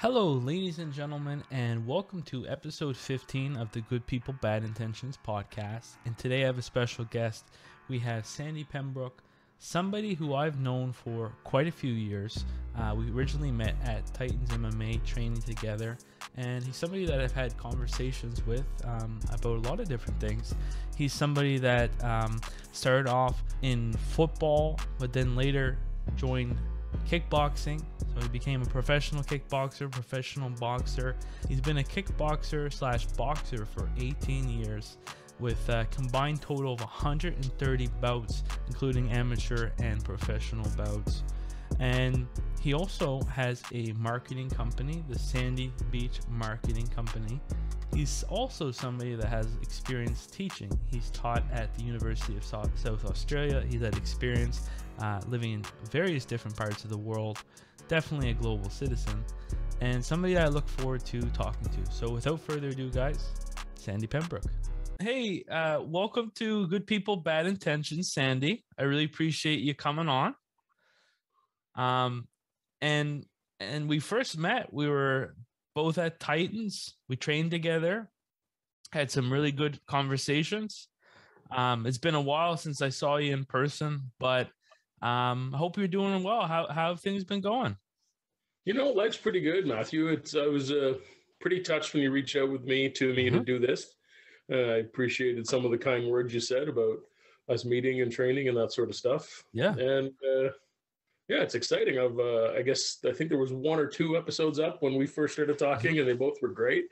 Hello, ladies and gentlemen, and welcome to episode 15 of the Good People, Bad Intentions podcast. And today I have a special guest. We have Sandy Pembroke, somebody who I've known for quite a few years. We originally met at Titans MMA training together, and he's somebody that I've had conversations with about a lot of different things. He's somebody that started off in football, but then later joined kickboxing. So he became a professional kickboxer, professional boxer. He's been a kickboxer slash boxer for 18 years with a combined total of 130 bouts, including amateur and professional bouts. And he also has a marketing company, the Sandy Beach Marketing Company. He's also somebody that has experience teaching. He's taught at the University of South Australia. He's had experience living in various different parts of the world. Definitely a global citizen, and somebody that I look forward to talking to. So without further ado, guys, Sandy Pembroke. Hey, welcome to Good People, Bad Intentions, Sandy. I really appreciate you coming on. And we first met, we were both at Titans. We trained together, had some really good conversations. It's been a while since I saw you in person, but I hope you're doing well. How have things been going? You know, life's pretty good, Matthew. I was pretty touched when you reached out with me to do this. I appreciated some of the kind words you said about us meeting and training and that sort of stuff. Yeah. And yeah, it's exciting. I think there was one or two episodes up when we first started talking, and they both were great.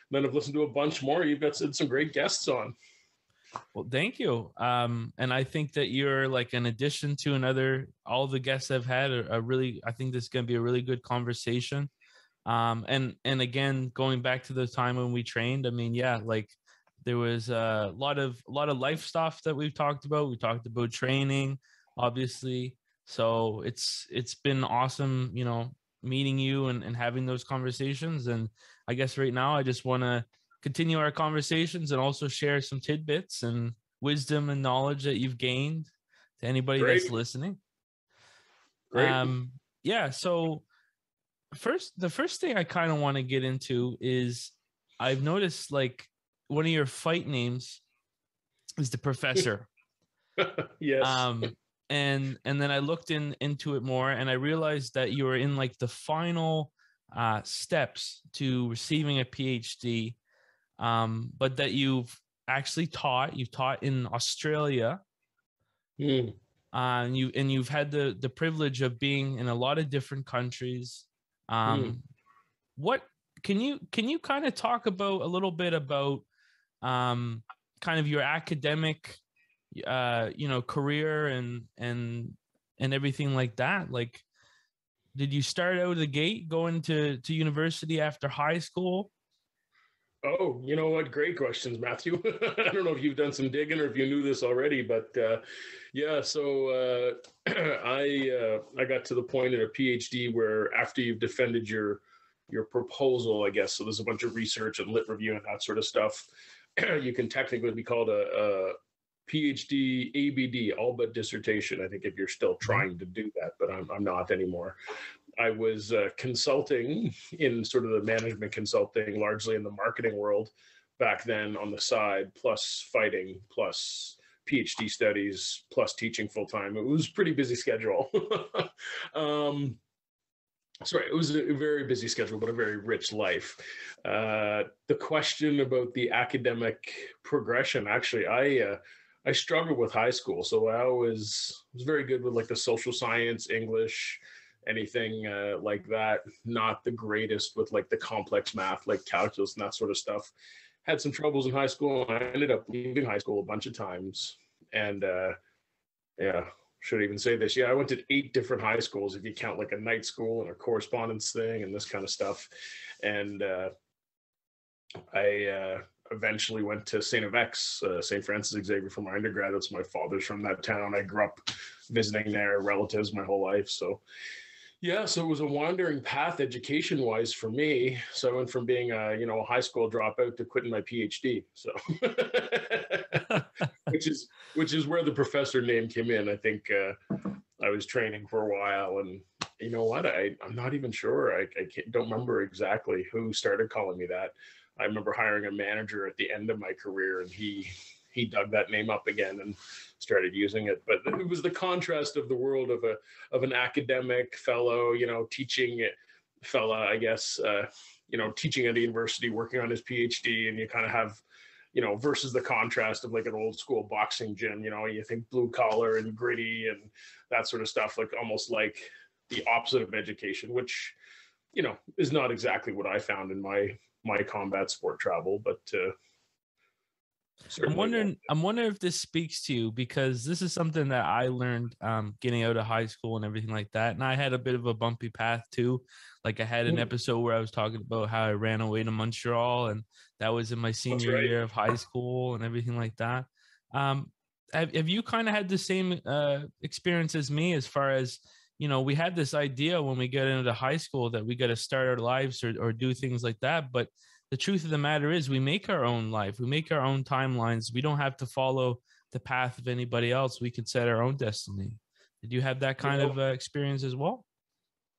Then I've listened to a bunch more. You've got some great guests on. Well, thank you. And I think that you're like an addition to all the guests I've had I think this is going to be a really good conversation. And again, going back to the time when we trained, I mean, yeah, like there was a lot of life stuff that we've talked about. We talked about training, obviously. So it's been awesome, meeting you and having those conversations. And I guess right now I just want to continue our conversations and also share some tidbits and wisdom and knowledge that you've gained to anybody that's listening. Great. Yeah. So the first thing I kind of want to get into is I've noticed like one of your fight names is the Professor. Yes. And then I looked into it more, and I realized that you were in like the final steps to receiving a PhD. But that you've taught in Australia, and you've had the privilege of being in a lot of different countries. What can you kind of talk about a little bit about kind of your academic career and everything like that? Like, did you start out of the gate going to university after high school? Oh, you know what? Great questions, Matthew. I don't know if you've done some digging or if you knew this already, but yeah. So I got to the point in a PhD where after you've defended your proposal, I guess, so there's a bunch of research and lit review and that sort of stuff, you can technically be called a PhD ABD, all but dissertation. I think if you're still trying to do that, but I'm not anymore. I was consulting in sort of the management consulting, largely in the marketing world back then on the side, plus fighting, plus PhD studies, plus teaching full time. It was a pretty busy schedule. It was a very busy schedule, but a very rich life. The question about the academic progression, actually, I struggled with high school. So I was very good with like the social science, English, anything like that. Not the greatest with like the complex math, like calculus and that sort of stuff. Had some troubles in high school. I ended up leaving high school a bunch of times. And yeah, should I even say this? Yeah, I went to 8 different high schools if you count like a night school and a correspondence thing and this kind of stuff. And I eventually went to STFX, St. Francis Xavier for my undergrad. That's my father's from that town. I grew up visiting their relatives my whole life. So yeah, so it was a wandering path education-wise for me. So I went from being a high school dropout to quitting my PhD. So which is where the professor name came in. I think I was training for a while and You know what? I'm not even sure. Don't remember exactly who started calling me that. I remember hiring a manager at the end of my career, and he dug that name up again and started using it. But it was the contrast of the world of an academic fellow, teaching fella, I guess, teaching at a university, working on his PhD, and you kind of have, versus the contrast of like an old school boxing gym. You think blue collar and gritty and that sort of stuff, like almost like the opposite of education, which, is not exactly what I found in my combat sport travel, but I'm wondering if this speaks to you, because this is something that I learned getting out of high school and everything like that. And I had a bit of a bumpy path too. Like I had an episode where I was talking about how I ran away to Montreal, and that was in my senior year of high school and everything like that. Have you kind of had the same experience as me, as far as, we had this idea when we got into high school that we got to start our lives or do things like that. But the truth of the matter is we make our own life. We make our own timelines. We don't have to follow the path of anybody else. We can set our own destiny. Did you have that kind of experience as well?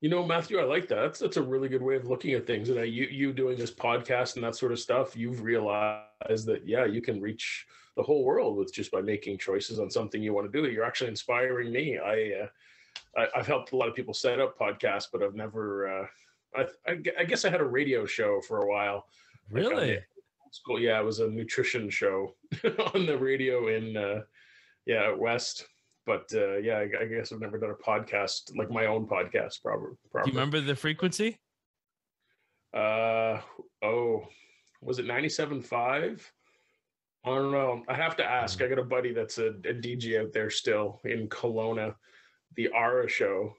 Matthew, I like that. That's a really good way of looking at things. And you doing this podcast and that sort of stuff, you've realized that, you can reach the whole world with just by making choices on something you want to do. You're actually inspiring me. I've helped a lot of people set up podcasts, but I've never, I guess I had a radio show for a while. Really? School. Yeah, it was a nutrition show on the radio in, West. But I guess I've never done a podcast, like my own podcast, proper. Do you remember the frequency? Was it 97.5? I don't know. I have to ask. I got a buddy that's a DJ out there still in Kelowna, the Ara show.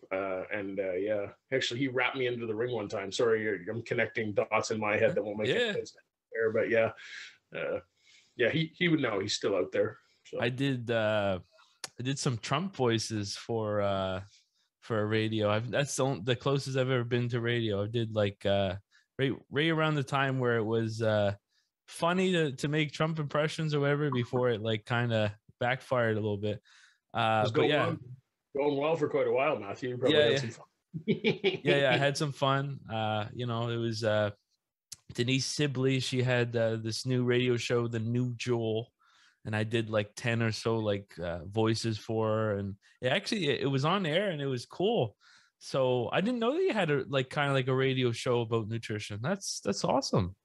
Actually, he wrapped me into the ring one time. Sorry, I'm connecting dots in my head that won't make sense there. But he would know. He's still out there. So. I did some Trump voices for a radio. That's the closest I've ever been to radio. I did like right around the time where it was funny to make Trump impressions or whatever, before it like kind of backfired a little bit. Going well for quite a while, Matthew. You probably had some fun. I had some fun. It was Denise Sibley. She had this new radio show, The New Jewel. And I did like 10 or so like voices for her, and it was on air and it was cool. So I didn't know that you had kind of like a radio show about nutrition. That's awesome.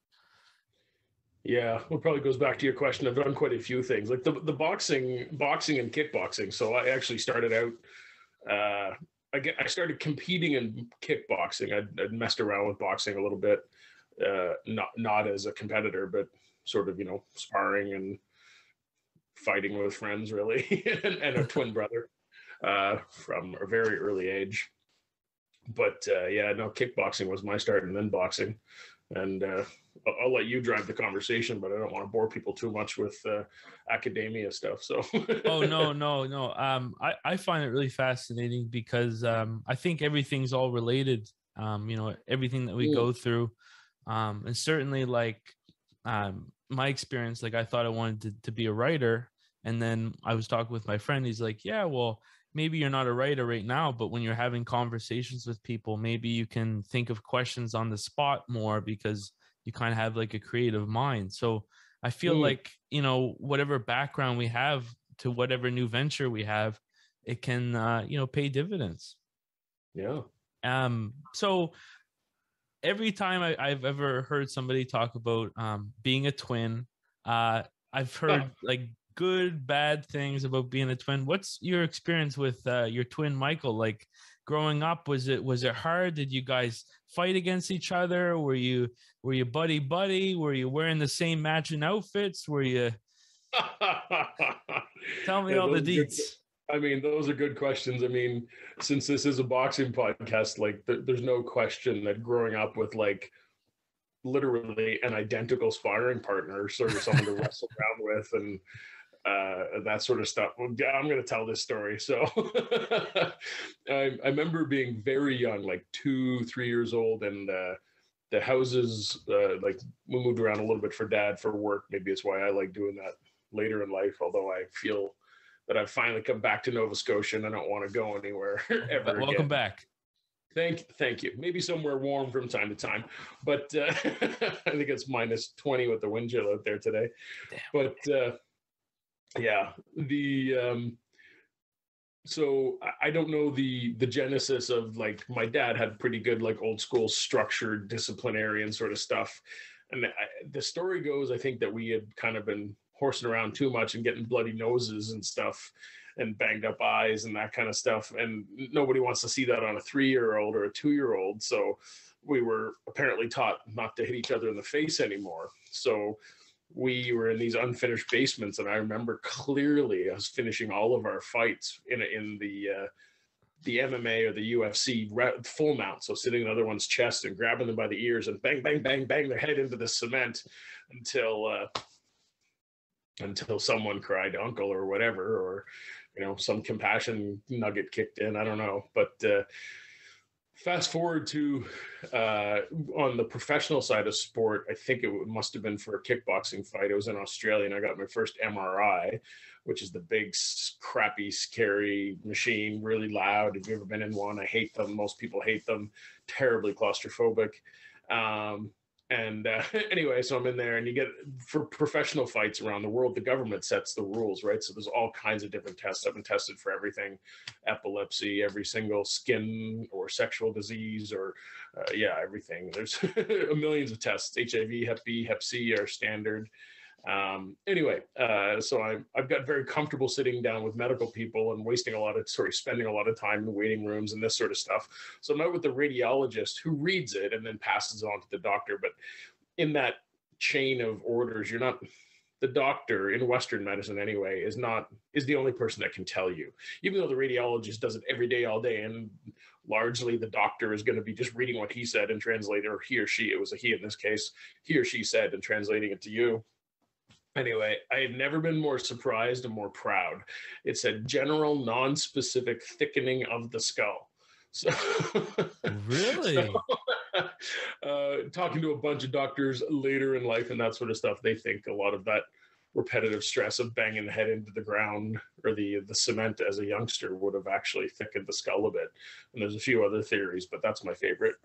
Yeah, well, it probably goes back to your question. I've done quite a few things, like the boxing and kickboxing. So I actually started out. I started competing in kickboxing. I'd messed around with boxing a little bit, not as a competitor, but sort of sparring and fighting with friends, really, and a twin brother from a very early age. But kickboxing was my start, and then boxing. And I'll let you drive the conversation, but I don't want to bore people too much with academia stuff. So. Oh, no. I find it really fascinating because I think everything's all related. Everything that we go through, and certainly my experience, like I thought I wanted to be a writer, and then I was talking with my friend. He's like, yeah, well, maybe you're not a writer right now, but when you're having conversations with people, maybe you can think of questions on the spot more because you kind of have like a creative mind. So I feel like, whatever background we have to whatever new venture we have, it can, pay dividends. Yeah. So every time I've ever heard somebody talk about being a twin, I've heard like good, bad things about being a twin. What's your experience with your twin, Michael? Like growing up, was it hard? Did you guys fight against each other? Were you buddy? Were you wearing the same matching outfits? Were you? Tell me all the deets. I mean, those are good questions. I mean, since this is a boxing podcast, like there's no question that growing up with like literally an identical sparring partner, sort of someone to wrestle around with, and that sort of stuff. Well, yeah, I'm going to tell this story. So I remember being very young, like 2-3 years old, and the houses, like we moved around a little bit for dad for work. Maybe it's why I like doing that later in life, although I feel that I've finally come back to Nova Scotia and I don't want to go anywhere ever Welcome again. back. Thank you. Maybe somewhere warm from time to time, but I think it's -20 with the wind chill out there today. Damn. But yeah, so I don't know the genesis of, like, my dad had pretty good, like, old school structured disciplinarian sort of stuff. And the story goes, I think, that we had kind of been horsing around too much and getting bloody noses and stuff and banged up eyes and that kind of stuff. And nobody wants to see that on a 3-year-old or a 2-year-old. So we were apparently taught not to hit each other in the face anymore. So we were in these unfinished basements, and I remember clearly us finishing all of our fights in the MMA or the UFC full mount. So sitting in the other one's chest and grabbing them by the ears and bang, bang, bang, bang their head into the cement until someone cried uncle or whatever, or, some compassion nugget kicked in. I don't know. But fast forward to on the professional side of sport, I think it must have been for a kickboxing fight. It was in Australia, and I got my first MRI, which is the big, crappy, scary machine, really loud. If you've ever been in one, I hate them. Most people hate them. Terribly claustrophobic. Anyway, so I'm in there, and you get, for professional fights around the world, the government sets the rules, right? So there's all kinds of different tests. I've been tested for everything: epilepsy, every single skin or sexual disease, or everything. There's millions of tests. HIV, Hep B, Hep C are standard. So I've got very comfortable sitting down with medical people and spending a lot of time in waiting rooms and this sort of stuff. So I'm out with the radiologist, who reads it and then passes it on to the doctor. But in that chain of orders, the doctor in Western medicine anyway is the only person that can tell you, even though the radiologist does it every day, all day. And largely the doctor is going to be just reading what he said and translating, or he or she, it was a he in this case, he or she said and translating it to you. Anyway, I had never been more surprised and more proud. It said general non-specific thickening of the skull. So really? Talking to a bunch of doctors later in life and that sort of stuff, they think a lot of that repetitive stress of banging the head into the ground or the cement as a youngster would have actually thickened the skull a bit. And there's a few other theories, but that's my favorite.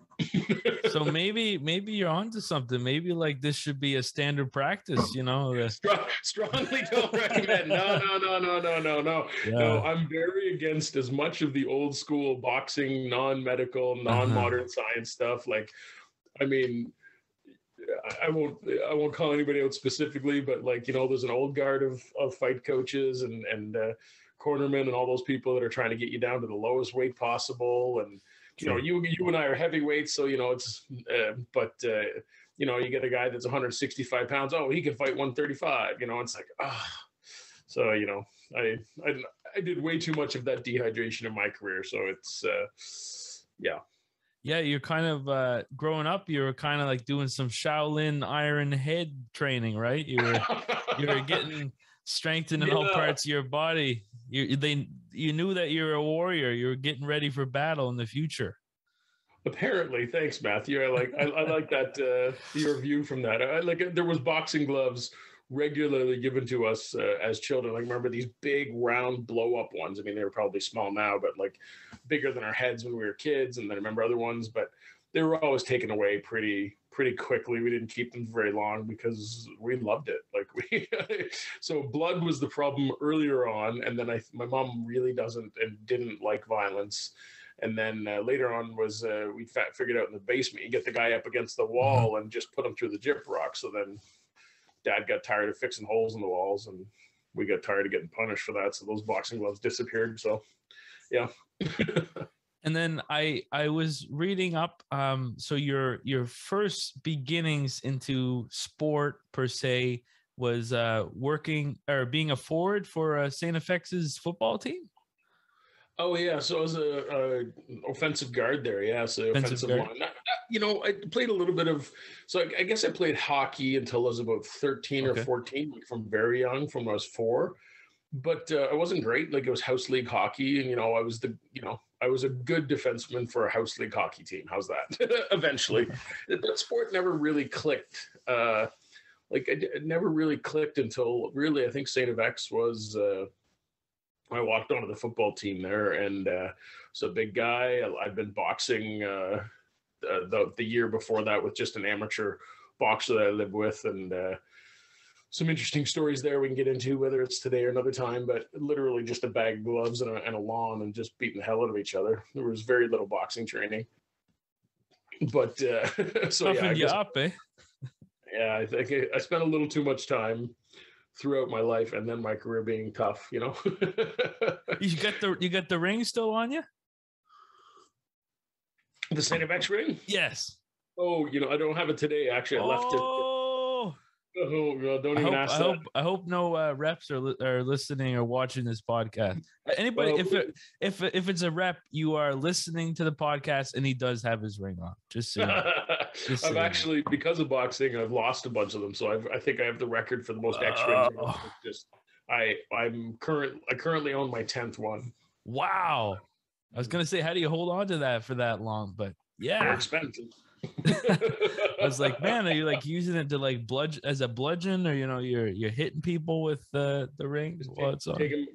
So maybe you're onto something. Maybe, like, this should be a standard practice, Strongly don't recommend. No. Yeah. No, I'm very against as much of the old school boxing, non-medical, non-modern science stuff. Like, I mean, I won't call anybody out specifically, but, like, there's an old guard of fight coaches and cornermen and all those people that are trying to get you down to the lowest weight possible. And you and I are heavyweights, so it's you get a guy that's 165 pounds. Oh, he can fight 135. It's like, So I did way too much of that dehydration in my career. So it's Yeah, you're kind of growing up. You were kind of like doing some Shaolin Iron Head training, right? You were getting strengthened in all parts of your body. You knew that you're a warrior. You were getting ready for battle in the future. Apparently, thanks, Matthew. I like that your view from that. There was boxing gloves regularly given to us as children. Like, remember these big round blow up ones? I mean, they were probably small now, but like bigger than our heads when we were kids. And then I remember other ones, but they were always taken away pretty quickly. We didn't keep them very long because we loved it. So blood was the problem earlier on. And then my mom really didn't like violence. And then later on was we figured out in the basement, you get the guy up against the wall and just put him through the gyp rock. So then Dad got tired of fixing holes in the walls, and we got tired of getting punished for that. So those boxing gloves disappeared. So, yeah. And then I was reading up. So your first beginnings into sport per se was working or being a forward for STFX's football team. Oh yeah, so I was a offensive guard there. Yeah, so offensive line. I played a little bit of. So I guess I played hockey until I was about 13 or 14, like from very young, from when I was 4. But I wasn't great. Like, it was house league hockey, and I was I was a good defenseman for a house league hockey team. How's that? Eventually, but sport never really clicked. It never really clicked until really I think STFX was. I walked onto the football team there, and so big guy. I've been boxing the year before that with just an amateur boxer that I lived with, and some interesting stories there we can get into, whether it's today or another time, but literally just a bag of gloves and a lawn and just beating the hell out of each other. There was very little boxing training. But so yeah, Toughened you up, eh? Yeah, I think I spent a little too much time throughout my life and then my career being tough, you know. You got the ring still on you? The STFX ring? Yes. Oh, you know, I don't have it today. Actually, I left it. Oh, no, don't even ask that. I hope no reps are listening or watching this podcast. Anybody, if it's a rep, you are listening to the podcast, and he does have his ring on. Just so I've actually, because of boxing, I've lost a bunch of them. So I think I have the record for the most X rings. Just I currently own my 10th one. Wow. I was gonna say, how do you hold on to that for that long? But yeah, they're expensive. I was like, man, are you like using it to like as a bludgeon, or you're hitting people with the ring? Taking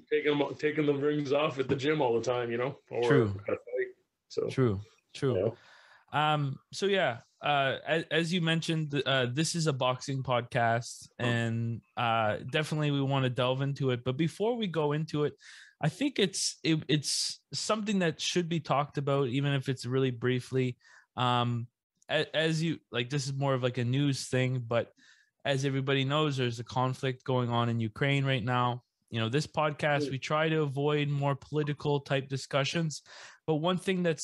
the rings off at the gym all the time, or true. At a fight. So true. So yeah, as you mentioned, this is a boxing podcast, and definitely we want to delve into it. But before we go into it, I think it's something that should be talked about, even if it's really briefly. As you like, this is more of like a news thing, but as everybody knows, there's a conflict going on in Ukraine right now. This podcast, we try to avoid more political type discussions, but one thing that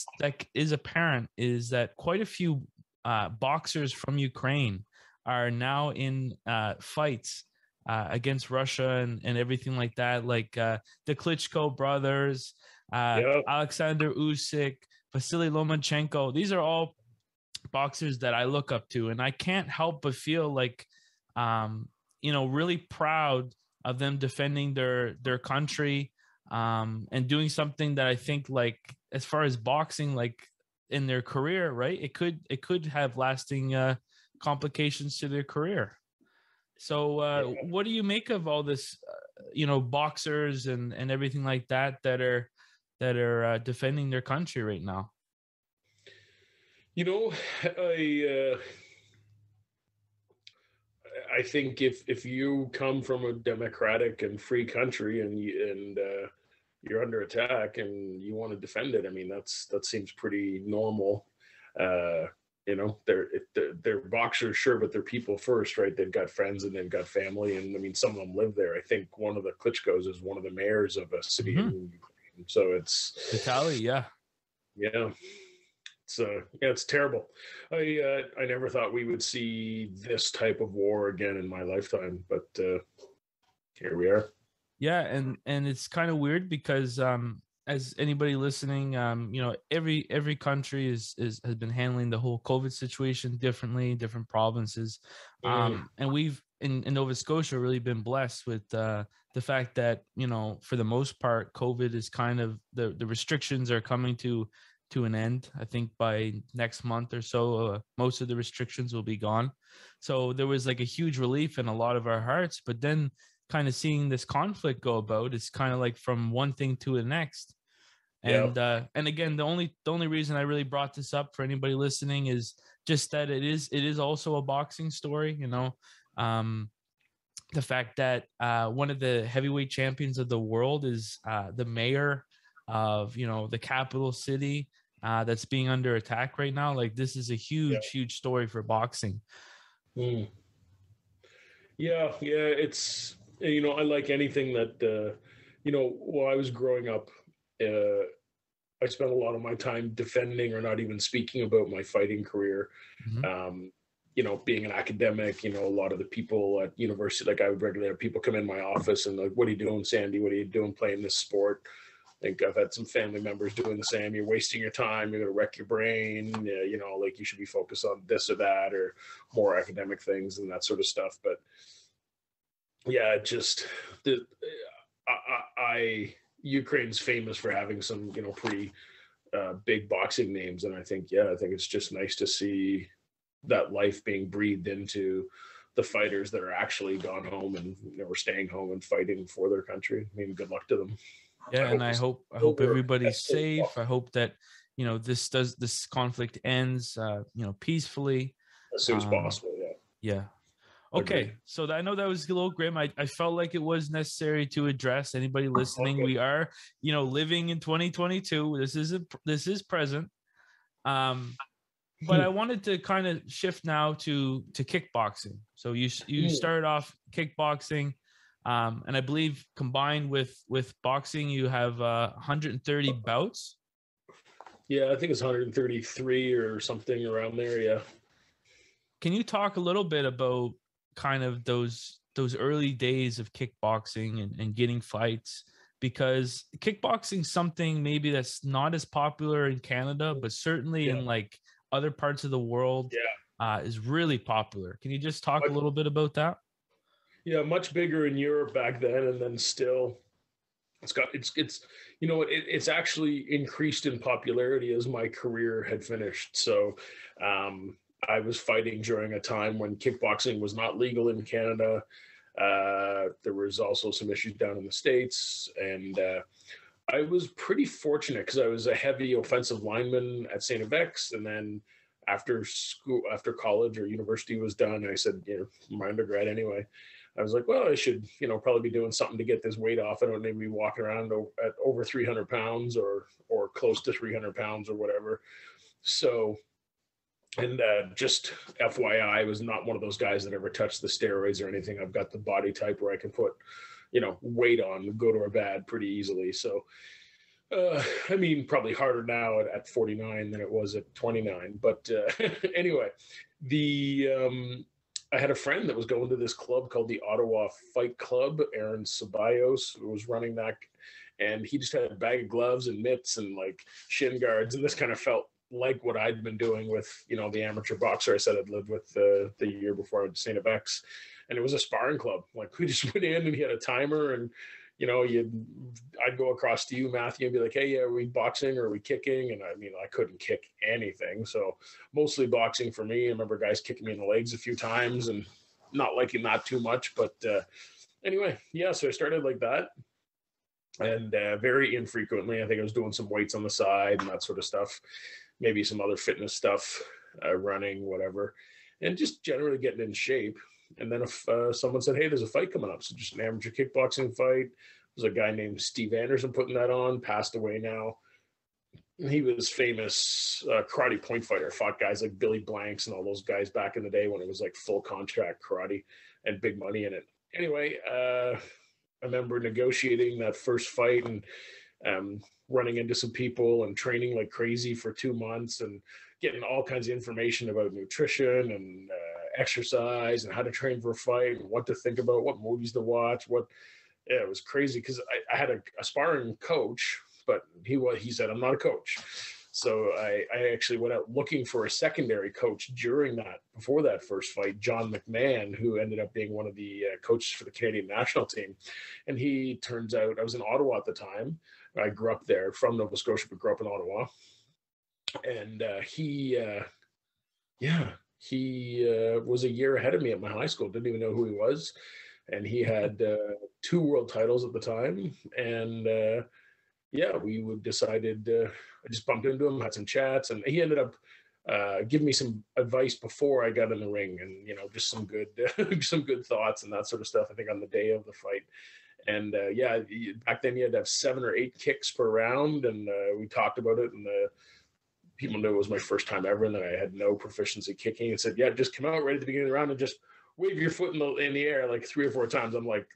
is apparent is that quite a few boxers from Ukraine are now in fights against Russia and everything like that, like the Klitschko brothers, Alexander Usyk, Vasily Lomachenko. These are all boxers that I look up to, and I can't help but feel like, really proud of them defending their country, and doing something that I think, like, as far as boxing, like in their career, right? It could have lasting complications to their career. So, what do you make of all this, boxers and everything like that are defending their country right now? I think if you come from a democratic and free country and you're under attack and you want to defend it, I mean that seems pretty normal. They're boxers, sure, but they're people first, right? They've got friends and they've got family, and I mean some of them live there. I think one of the Klitschkos is one of the mayors of a city in Ukraine, so it's Vitaly, yeah. It's terrible. I never thought we would see this type of war again in my lifetime, but here we are. Yeah, and it's kind of weird because as anybody listening, every country has been handling the whole COVID situation differently, different provinces, and we've in Nova Scotia really been blessed with the fact that for the most part, COVID is kind of the restrictions are coming to an end. I think by next month or so, most of the restrictions will be gone. So there was like a huge relief in a lot of our hearts, but then kind of seeing this conflict go about, it's kind of like from one thing to the next. And again, the only reason I really brought this up for anybody listening is just that it is also a boxing story. The fact that one of the heavyweight champions of the world is the mayor of the capital city that's being under attack right now. Like, this is a huge story for boxing. It's I like anything that while I was growing up, I spent a lot of my time defending or not even speaking about my fighting career. Being an academic, a lot of the people at university, like I would regularly have people come in my office and like, what are you doing, Sandy? What are you doing playing this sport? I think I've had some family members doing the same. You're wasting your time. You're going to wreck your brain. Like you should be focused on this or that or more academic things and that sort of stuff. But yeah, Ukraine's famous for having some, pretty big boxing names. And I think it's just nice to see that life being breathed into the fighters that are actually gone home and, we're staying home and fighting for their country. I mean, good luck to them. Yeah, and I hope everybody's as soon as safe. I possible. hope that this conflict ends peacefully. As soon as possible. Yeah, Yeah. agreed. Okay, so I know that was a little grim. I felt like it was necessary to address anybody listening. Okay. We are, living in 2022. This is present. But I wanted to kind of shift now to kickboxing. So you started off kickboxing, and I believe combined with boxing, you have 130 bouts. Yeah, I think it's 133 or something around there. Yeah. Can you talk a little bit about kind of those early days of kickboxing and getting fights? Because kickboxing something maybe that's not as popular in Canada, but certainly Yeah. in like other parts of the world is really popular. Can you just talk a But little bit about that? yeah, much bigger in Europe back then, and then still it's it's actually increased in popularity as my career had finished. So I was fighting during a time when kickboxing was not legal in Canada. There was also some issues down in the States, and I was pretty fortunate because I was a heavy offensive lineman at STFX, and then after school, after college or university was done, I said, my undergrad anyway. I was like, well, I should, probably be doing something to get this weight off. I don't need to be walking around at over 300 pounds or close to 300 pounds or whatever. So, and just FYI, I was not one of those guys that ever touched the steroids or anything. I've got the body type where I can put, weight on good or bad pretty easily. So, I mean, probably harder now at 49 than it was at 29. But anyway, I had a friend that was going to this club called the Ottawa Fight Club. Aaron Ceballos who was running that, and he just had a bag of gloves and mitts and like shin guards, and this kind of felt like what I'd been doing with the amateur boxer I said I'd lived with the year before at St. FX, and it was a sparring club. Like we just went in and he had a timer, and I'd go across to you, Matthew, and be like, hey, yeah, are we boxing or are we kicking? And I mean, I couldn't kick anything. So mostly boxing for me. I remember guys kicking me in the legs a few times and not liking that too much. But anyway, yeah, so I started like that. And very infrequently, I think I was doing some weights on the side and that sort of stuff, maybe some other fitness stuff, running, whatever, and just generally getting in shape. And then if someone said, hey, there's a fight coming up, so just an amateur kickboxing fight. There's a guy named Steve Anderson putting that on, passed away now. He was famous karate point fighter, fought guys like Billy Blanks and all those guys back in the day when it was like full contract karate and big money in it. Anyway, I remember negotiating that first fight and running into some people and training like crazy for 2 months and getting all kinds of information about nutrition and exercise and how to train for a fight and what to think about, what movies to watch. It was crazy because I had a sparring coach, but he said, I'm not a coach. So I actually went out looking for a secondary coach before that first fight, John McMahon, who ended up being one of the coaches for the Canadian national team. And he turns out, I was in Ottawa at the time. I grew up there from Nova Scotia, but grew up in Ottawa. And he was a year ahead of me at my high school. Didn't even know who he was. And he had 2 world titles at the time. And we decided, I just bumped into him, had some chats, and he ended up giving me some advice before I got in the ring, and just some good some good thoughts and that sort of stuff, I think, on the day of the fight. And back then you had to have 7 or 8 kicks per round, and we talked about it, and people knew it was my first time ever and that I had no proficiency kicking, and said, yeah, just come out right at the beginning of the round and just wave your foot in the air like 3 or 4 times. I'm like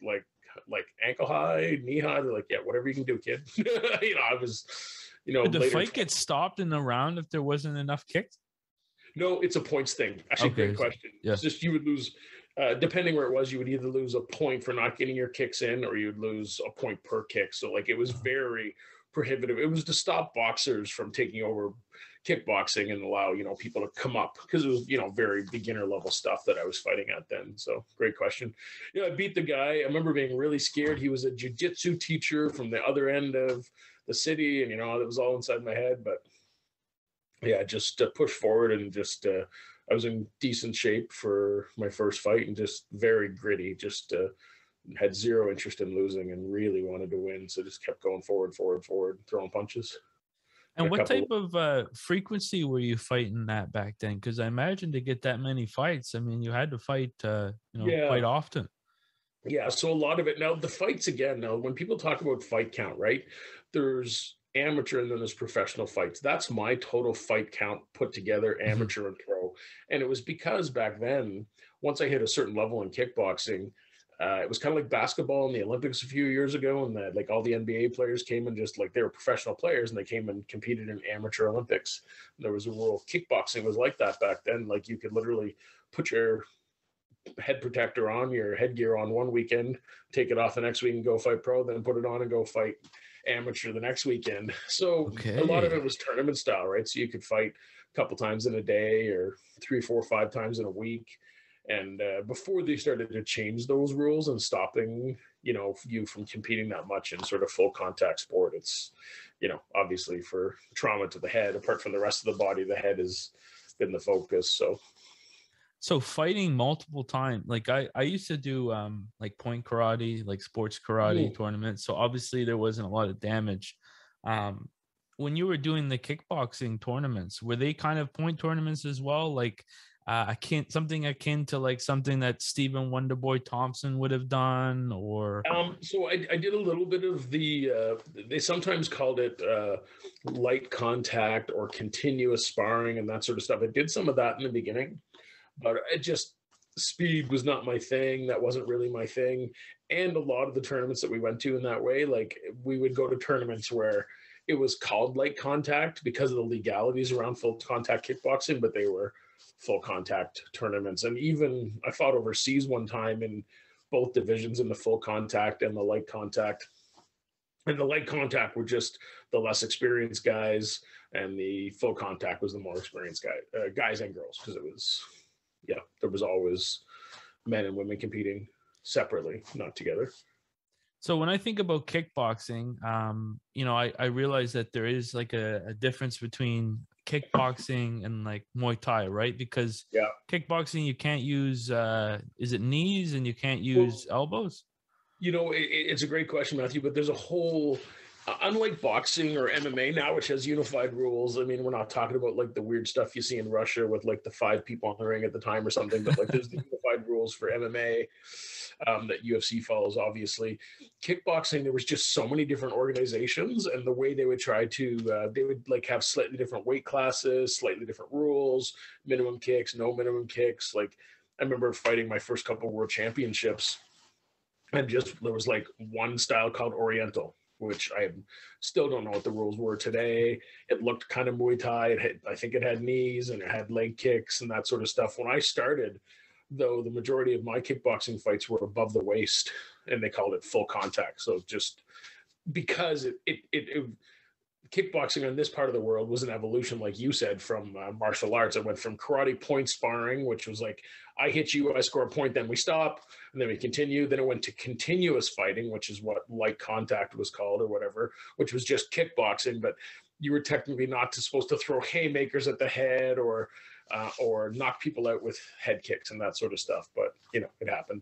ankle high, knee high. They're like, yeah, whatever you can do, kid. I was, Did the fight get stopped in the round if there wasn't enough kicks? No, it's a points thing. Actually, okay. Great question. Yeah. It's just you would lose, depending where it was, you would either lose a point for not getting your kicks in or you'd lose a point per kick. So like it was very prohibitive. It was to stop boxers from taking over kickboxing and allow, people to come up, because it was, very beginner level stuff that I was fighting at then. So great question. I beat the guy. I remember being really scared. He was a jiu-jitsu teacher from the other end of the city, and, it was all inside my head, but yeah, just push forward and just, I was in decent shape for my first fight and just very gritty, just had zero interest in losing and really wanted to win. So just kept going forward, throwing punches. And what type of frequency were you fighting that back then? Because I imagine to get that many fights, I mean, you had to fight, quite often. Yeah, so a lot of it now, the fights again, now when people talk about fight count, right? There's amateur and then there's professional fights. That's my total fight count put together, amateur and pro. And it was because back then, once I hit a certain level in kickboxing, it was kind of like basketball in the Olympics a few years ago, and that like all the NBA players came and just like they were professional players and they came and competed in amateur Olympics. And there was a rule. Kickboxing was like that back then. Like you could literally put your head protector on, your headgear on one weekend, take it off the next week and go fight pro, then put it on and go fight amateur the next weekend. So a lot of it was tournament style, right? So you could fight a couple times in a day or 3, 4, 5 times in a week. And before they started to change those rules and stopping, you from competing that much in sort of full contact sport, it's, obviously for trauma to the head, apart from the rest of the body, the head has been the focus. So fighting multiple times, like I used to do like point karate, like sports karate tournaments. So obviously there wasn't a lot of damage. When you were doing the kickboxing tournaments, were they kind of point tournaments as well? Like something akin to like something that Stephen Wonderboy Thompson would have done, or so I did a little bit of the they sometimes called it light contact or continuous sparring and that sort of stuff. I did some of that in the beginning, but speed was not my thing. That wasn't really my thing. And a lot of the tournaments that we went to in that way, like we would go to tournaments where it was called light contact because of the legalities around full contact kickboxing, but they were full contact tournaments. And even I fought overseas one time in both divisions, in the full contact and the light contact. And the light contact were just the less experienced guys, and the full contact was the more experienced guys and girls, because there was always men and women competing separately, not together. So when I think about kickboxing, I realize that there is like a difference between kickboxing and like Muay Thai, right? Because kickboxing, you can't use, is it knees, and you can't use elbows? It's a great question, Matthew, but there's a whole, unlike boxing or MMA now, which has unified rules. I mean, we're not talking about like the weird stuff you see in Russia with like the 5 people on the ring at the time or something, but like there's the unified rules for MMA that UFC follows, obviously. Kickboxing, there was just so many different organizations, and the way they would try to, they would like have slightly different weight classes, slightly different rules, minimum kicks, no minimum kicks. Like I remember fighting my first couple world championships, and there was like one style called Oriental, which I still don't know what the rules were today. It looked kind of Muay Thai. I think it had knees and it had leg kicks and that sort of stuff. When I started, though, the majority of my kickboxing fights were above the waist, and they called it full contact. So just because kickboxing in this part of the world was an evolution, like you said, from martial arts. It went from karate point sparring, which was like, I hit you, I score a point, then we stop, and then we continue. Then it went to continuous fighting, which is what light contact was called or whatever, which was just kickboxing, but you were technically not supposed to throw haymakers at the head or knock people out with head kicks and that sort of stuff. But, it happened.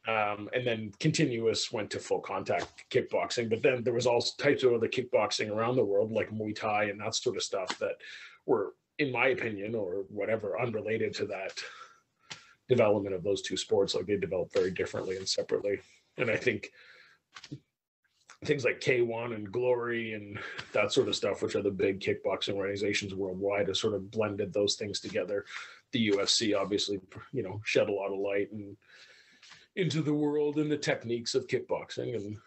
And then continuous went to full contact kickboxing. But then there was all types of other kickboxing around the world, like Muay Thai and that sort of stuff, that were, in my opinion, or whatever, unrelated to that development of those two sports. Like they developed very differently and separately. And I think things like K1 and Glory and that sort of stuff, which are the big kickboxing organizations worldwide, have sort of blended those things together. The UFC obviously, shed a lot of light into the world and the techniques of kickboxing. And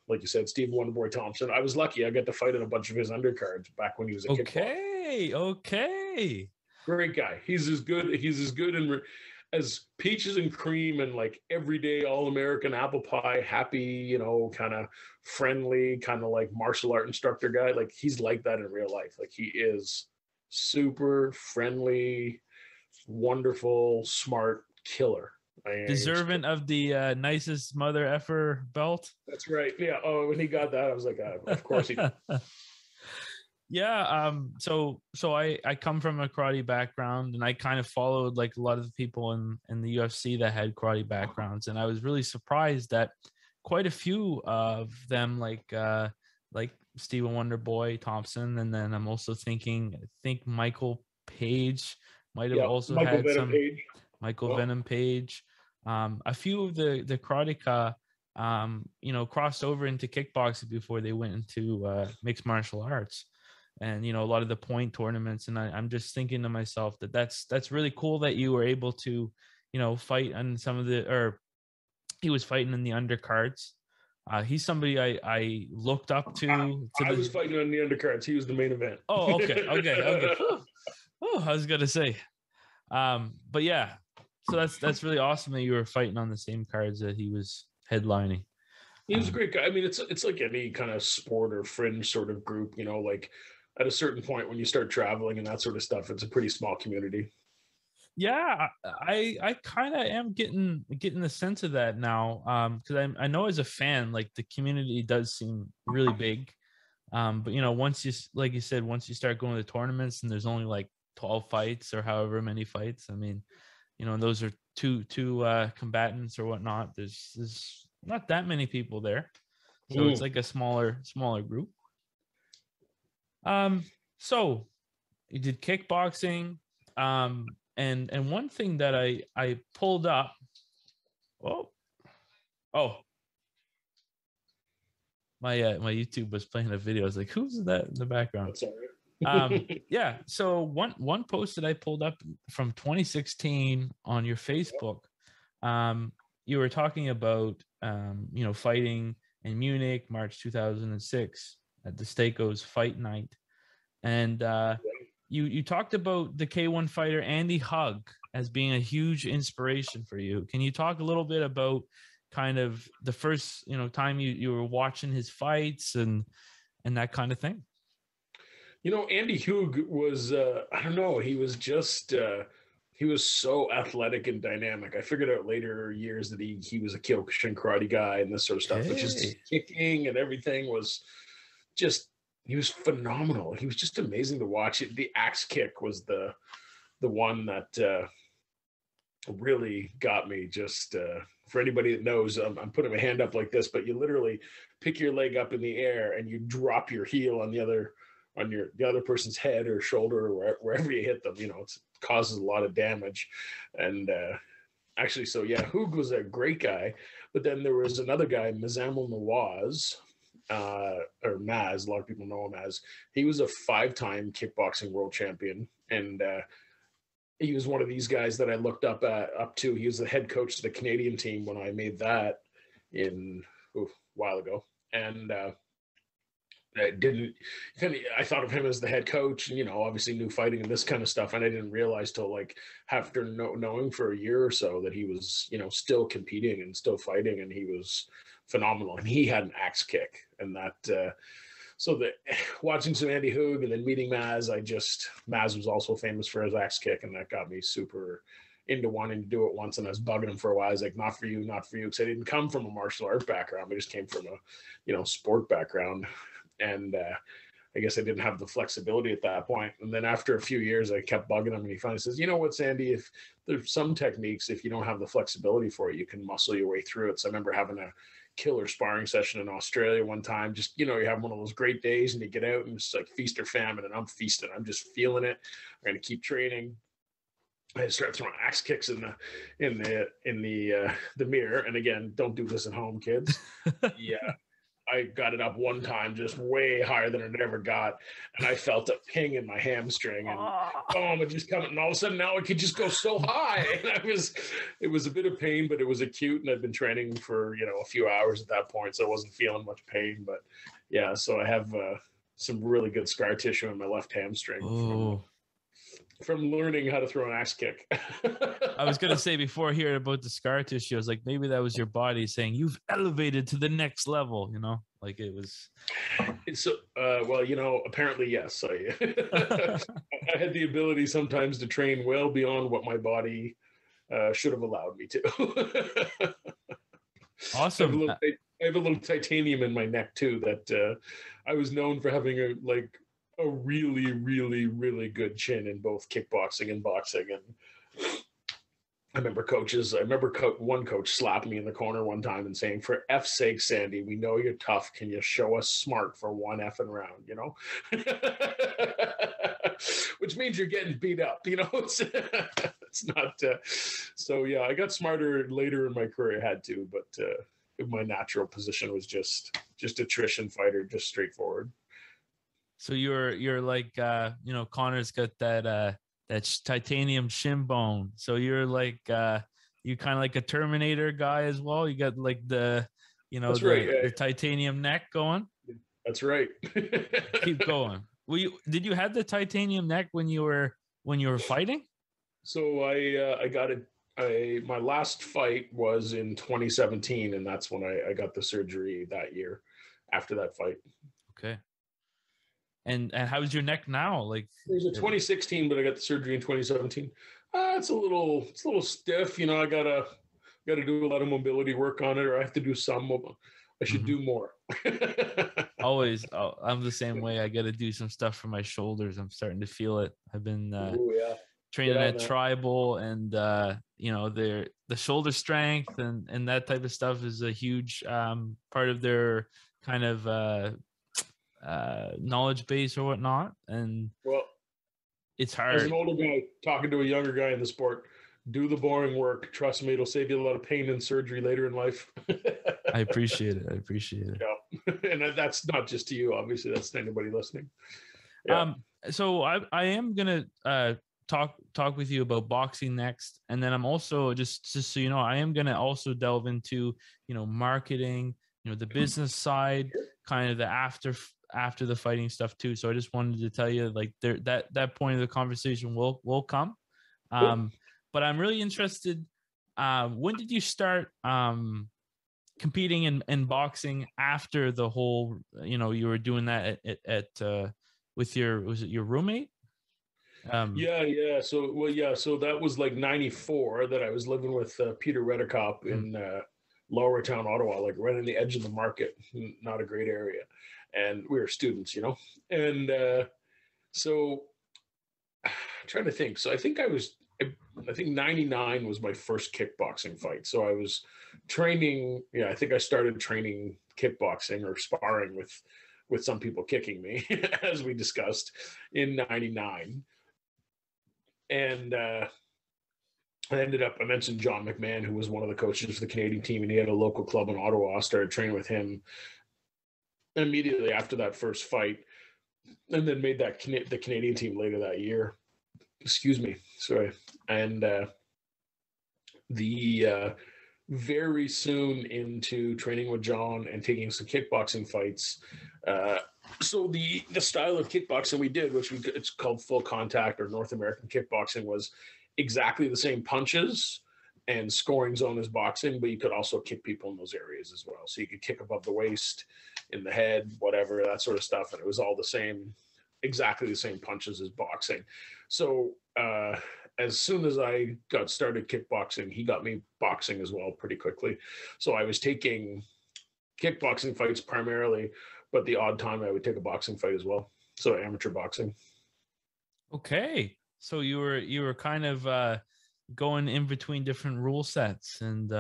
like you said, Steve Wonderboy Thompson, I was lucky. I got to fight in a bunch of his undercards back when he was a kickboxer. Okay. Great guy. He's as good and as peaches and cream and like everyday all-American apple pie, happy, kind of friendly, kind of like martial art instructor guy. Like he's like that in real life. Like he is super friendly, wonderful, smart, killer. Deserving of the nicest mother effer belt. That's right. Yeah. Oh, when he got that, I was like, of course he did. Yeah. So I come from a karate background, and I kind of followed like a lot of the people in the UFC that had karate backgrounds, and I was really surprised that quite a few of them, like Stephen Wonderboy Thompson, and then I'm also thinking, I think Michael Page might have Yeah, also Michael had Venom some. Page. Michael Oh, Venom Page. A few of the karateka, crossed over into kickboxing before they went into mixed martial arts, and a lot of the point tournaments. And I'm just thinking to myself that's really cool that you were able to, fight on some of the, or he was fighting in the undercards. He's somebody I looked up to I was the. fighting on the undercards. He was the main event. Oh, okay. Oh, I was gonna say. But yeah, so that's really awesome that you were fighting on the same cards that he was headlining. He was a great guy. I mean, it's like any kind of sport or fringe sort of group, like at a certain point when you start traveling and that sort of stuff, it's a pretty small community. Yeah, I kind of am getting the sense of that now, because I know as a fan, like the community does seem really big. But once you, like you said, once you start going to the tournaments and there's only like 12 fights or however many fights, I mean, and those are two combatants or whatnot. There's not that many people there, so it's like a smaller group. So you did kickboxing, and one thing that I pulled up. Oh, my YouTube was playing a video. I was like, who's that in the background? That's all right. Yeah. So one post that I pulled up from 2016 on your Facebook, you were talking about fighting in Munich, March 2006 at the Stakos Fight Night, and you talked about the K1 fighter Andy Hug as being a huge inspiration for you. Can you talk a little bit about kind of the first time you were watching his fights and that kind of thing? Andy Hug was, I don't know, he was just, he was so athletic and dynamic. I figured out later years that he was a Kyokushin karate guy and this sort of stuff, but just his kicking and everything was just, he was phenomenal. He was just amazing to watch. The axe kick was the one that really got me. Just for anybody that knows, I'm putting my hand up like this, but you literally pick your leg up in the air and you drop your heel on the other person's head or shoulder or wherever you hit them. It causes a lot of damage. And actually, so yeah, Hug was a great guy. But then there was another guy, Mizamil Nawaz, or Maz, a lot of people know him as. He was a 5-time kickboxing world champion. And he was one of these guys that I looked up to. He was the head coach of the Canadian team when I made that a while ago. And I thought of him as the head coach, and obviously knew fighting and this kind of stuff, and I didn't realize till like after knowing for a year or so that he was still competing and still fighting, and he was phenomenal. And he had an axe kick, and that so that watching some Andy Hug and then meeting Maz, Maz was also famous for his axe kick, and that got me super into wanting to do it once. And I was bugging him for a while. I was like, not for you, because I didn't come from a martial art background. I just came from a sport background. And I guess I didn't have the flexibility at that point. And then after a few years, I kept bugging him, and he finally says, "You know what, Sandy? If there's some techniques, if you don't have the flexibility for it, you can muscle your way through it." So I remember having a killer sparring session in Australia one time. Just, you have one of those great days, and you get out and it's like feast or famine, and I'm feasting. I'm just feeling it. I'm going to keep training. I start throwing axe kicks in the mirror. And again, don't do this at home, kids. Yeah. I got it up one time, just way higher than it ever got, and I felt a ping in my hamstring, and boom, it just coming, and all of a sudden now it could just go so high, and it was a bit of pain, but it was acute, and I'd been training for a few hours at that point, so I wasn't feeling much pain, but yeah, so I have some really good scar tissue in my left hamstring from learning how to throw an axe kick. I was gonna say, before hearing about the scar tissue, I was like, maybe that was your body saying you've elevated to the next level. Like it was. It's well, apparently yes. I had the ability sometimes to train well beyond what my body should have allowed me to. Awesome. I have a little titanium in my neck too that I was known for having a really, really, really good chin in both kickboxing and boxing. And I remember one coach slapped me in the corner one time and saying, "For F's sake, Sandy, we know you're tough. Can you show us smart for one effing round?" You know, which means you're getting beat up. You know, it's not. So yeah, I got smarter later in my career. I had to, but my natural position was just attrition fighter, just straightforward. So you're like Connor's got that titanium shin bone. So you're like you kind of like a Terminator guy as well. You got like That's right. the titanium neck going. That's right. Keep going. Did you have the titanium neck when you were fighting? So I got it. My last fight was in 2017, and that's when I got the surgery that year after that fight. Okay. And how's your neck now? Like it was in 2016, but I got the surgery in 2017. It's a little stiff. You know, I gotta do a lot of mobility work on it, or I have to do some. I should do more. Always, I'm the same way. I got to do some stuff for my shoulders. I'm starting to feel it. I've been training at Tribal, and the shoulder strength and that type of stuff is a huge part of their kind of knowledge base or whatnot. And well, it's hard. As an older guy talking to a younger guy in the sport, do the boring work. Trust me, it'll save you a lot of pain and surgery later in life. I appreciate it. Yeah. And that's not just to you, obviously. That's to anybody listening. Yeah. So I am gonna talk with you about boxing next, and then I'm also just so you know, I am gonna also delve into marketing, the business side, kind of the after the fighting stuff too. So I just wanted to tell you, like, that point of the conversation will come. But I'm really interested. When did you start competing in boxing after the whole, you were doing that at with was it your roommate? Yeah. So that was like 94 that I was living with Peter Redekop in Lower Town, Ottawa, like right on the edge of the market, not a great area. And we were students, and so I'm trying to think. So I think 99 was my first kickboxing fight. So I was training. Yeah, I think I started training kickboxing or sparring with some people kicking me, as we discussed, in 99. And I mentioned John McMahon, who was one of the coaches for the Canadian team, and he had a local club in Ottawa. I started training with him immediately after that first fight, and then made the Canadian team later that year. Excuse me. Sorry. And very soon into training with John and taking some kickboxing fights. So the style of kickboxing we did, it's called full contact or North American kickboxing, was exactly the same punches and scoring zone as boxing, but you could also kick people in those areas as well. So you could kick above the waist, in the head, whatever, that sort of stuff. And it was all exactly the same punches as boxing. So as soon as I got started kickboxing, he got me boxing as well pretty quickly. So I was taking kickboxing fights primarily, but the odd time I would take a boxing fight as well. So amateur boxing. Okay. So you were kind of going in between different rule sets, and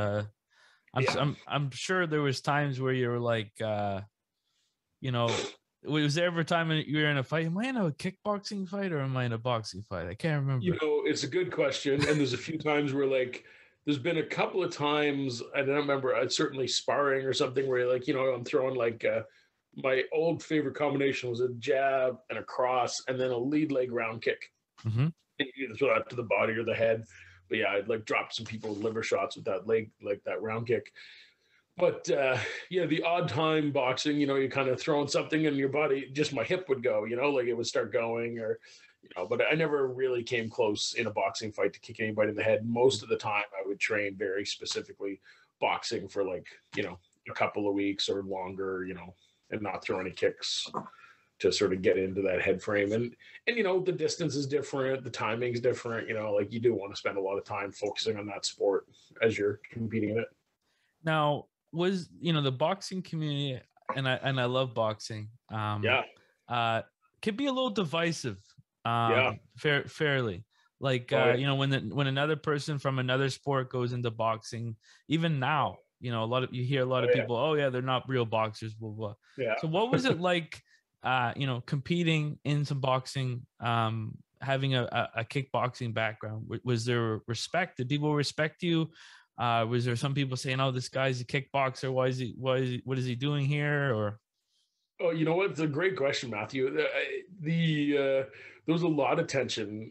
I'm sure there was times where you were like, was there ever a time you were in a fight? Am I in a kickboxing fight or am I in a boxing fight? I can't remember. It's a good question, and there's a few times where there's been a couple of times I don't remember. It's certainly sparring or something where I'm throwing my old favorite combination was a jab and a cross and then a lead leg round kick. Mm-hmm. You either throw that to the body or the head. But yeah, I'd drop some people with liver shots with that leg, like that round kick. But the odd time boxing, you kind of throwing something in your body, just my hip would go, it would start going or, but I never really came close in a boxing fight to kick anybody in the head. Most of the time I would train very specifically boxing for a couple of weeks or longer, and not throw any kicks to sort of get into that head frame. And the distance is different. The timing is different, you do want to spend a lot of time focusing on that sport as you're competing in it. Now, the boxing community, and I love boxing. can be a little divisive, Yeah. fairly. Like, Oh, yeah. when another person from another sport goes into boxing, even now, you hear a lot Oh, of yeah. people, oh yeah, they're not real boxers, blah, blah. Yeah. So what was it like, competing in some boxing, having a kickboxing background? Was there respect? Did people respect you? Was there some people saying, oh, this guy's a kickboxer, what is he doing here? Or Oh, you know what? It's a great question, Matthew. There was a lot of tension,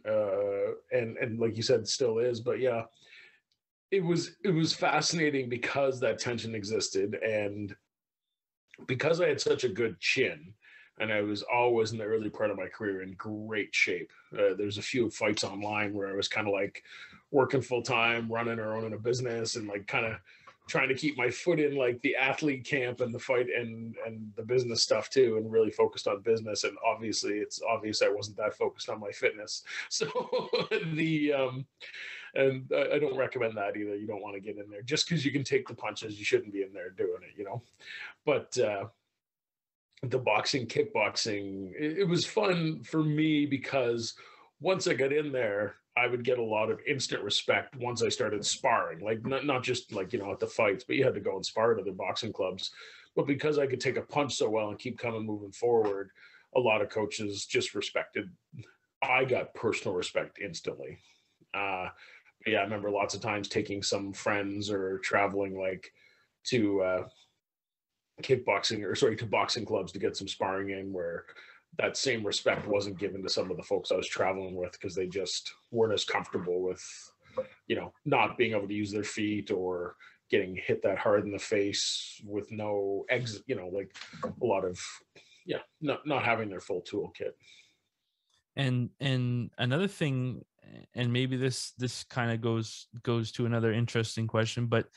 and like you said, still is. But yeah, it was fascinating because that tension existed, and because I had such a good chin, and I was always in the early part of my career in great shape. There's a few fights online where I was kind of like working full time, running or owning a business, and like kind of trying to keep my foot in like the athlete camp and the fight and the business stuff too, and really focused on business. And obviously, it's obvious I wasn't that focused on my fitness. So the and I don't recommend that either. You don't want to get in there just because you can take the punches. You shouldn't be in there doing it, But the boxing, kickboxing, it was fun for me because once I got in there, I would get a lot of instant respect once I started sparring, like not just like, at the fights, but you had to go and spar at other boxing clubs. But because I could take a punch so well and keep coming, moving forward, a lot of coaches just respected. I got personal respect instantly. But yeah, I remember lots of times taking some friends or traveling like to to boxing clubs to get some sparring in, where that same respect wasn't given to some of the folks I was traveling with because they just weren't as comfortable with, not being able to use their feet or getting hit that hard in the face with no exit, like a lot of, not having their full toolkit. and another thing, and maybe this kind of goes to another interesting question, but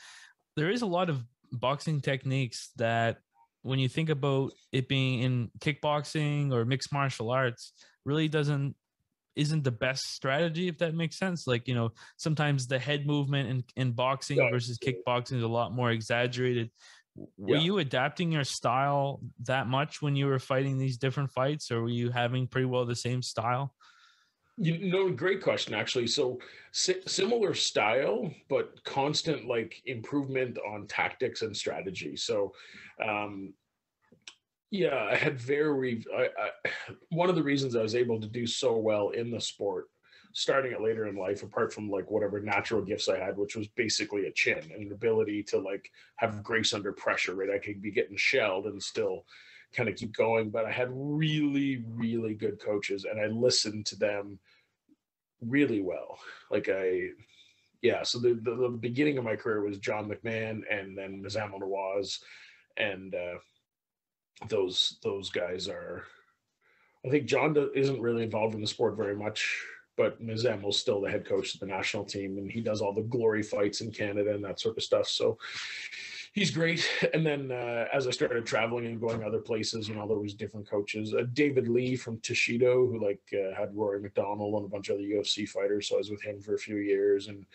there is a lot of boxing techniques that, when you think about it being in kickboxing or mixed martial arts, really isn't the best strategy, if that makes sense. Like, sometimes the head movement in boxing Yeah, versus kickboxing is a lot more exaggerated. Were yeah. you adapting your style that much when you were fighting these different fights, or were you having pretty well the same style? Great question, actually. So similar style, but constant like improvement on tactics and strategy. So, um, yeah, I had one of the reasons I was able to do so well in the sport, starting it later in life, apart from like whatever natural gifts I had, which was basically a chin and an ability to like have grace under pressure, right? I could be getting shelled and still kind of keep going, but I had really, really good coaches and I listened to them really well. Like so the beginning of my career was John McMahon and then Nizam Nawaz, and those guys are. I think John isn't really involved in the sport very much, but Nizam was still the head coach of the national team, and he does all the glory fights in Canada and that sort of stuff. So he's great. And then as I started traveling and going other places, there was different coaches. David Lee from Toshido, who had Rory McDonald and a bunch of other UFC fighters. So I was with him for a few years, and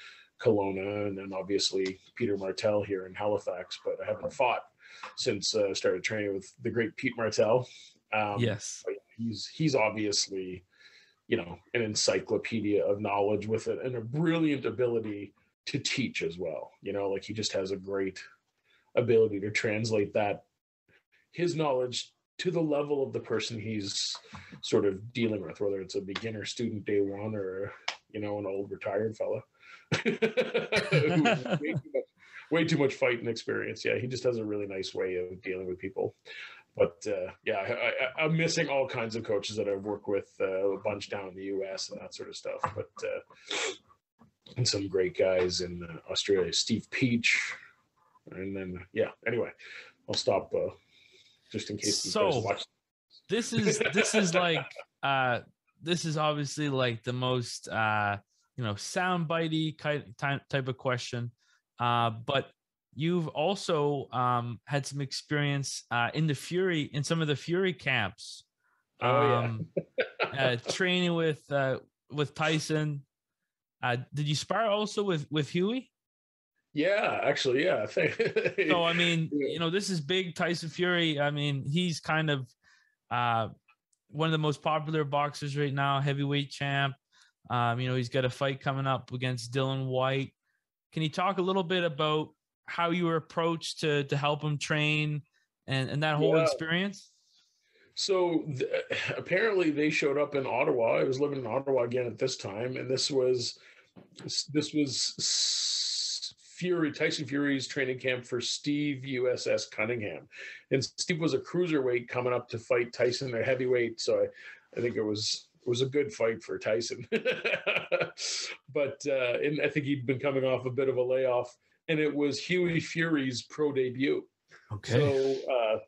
Kelowna, and then obviously Peter Martel here in Halifax. But I haven't fought since I started training with the great Pete Martel. Yes. He's obviously, an encyclopedia of knowledge with it and a brilliant ability to teach as well. Like he just has a great ability to translate his knowledge to the level of the person he's sort of dealing with, whether it's a beginner student day one or, an old retired fella who way too much fighting experience. Yeah, he just has a really nice way of dealing with people. But I'm missing all kinds of coaches that I've worked with a bunch down in the US and that sort of stuff. But and some great guys in Australia, Steve Peach. And then, anyway, I'll stop just in case these guys watch. This is like, this is obviously like the most, soundbitey type of question. But you've also had some experience in some of the Fury camps. Training with Tyson. Did you spar also with Hughie? Yeah, actually, yeah. So I mean, this is big Tyson Fury. I mean, he's kind of one of the most popular boxers right now, heavyweight champ. He's got a fight coming up against Dylan White. Can you talk a little bit about how you were approached to help him train and that whole experience? So apparently they showed up in Ottawa. I was living in Ottawa again at this time, and this was Tyson Fury's training camp for Steve USS Cunningham, and Steve was a cruiserweight coming up to fight Tyson at heavyweight. So I think it was a good fight for Tyson, but and I think he'd been coming off a bit of a layoff, and it was Hughie Fury's pro debut. Okay. So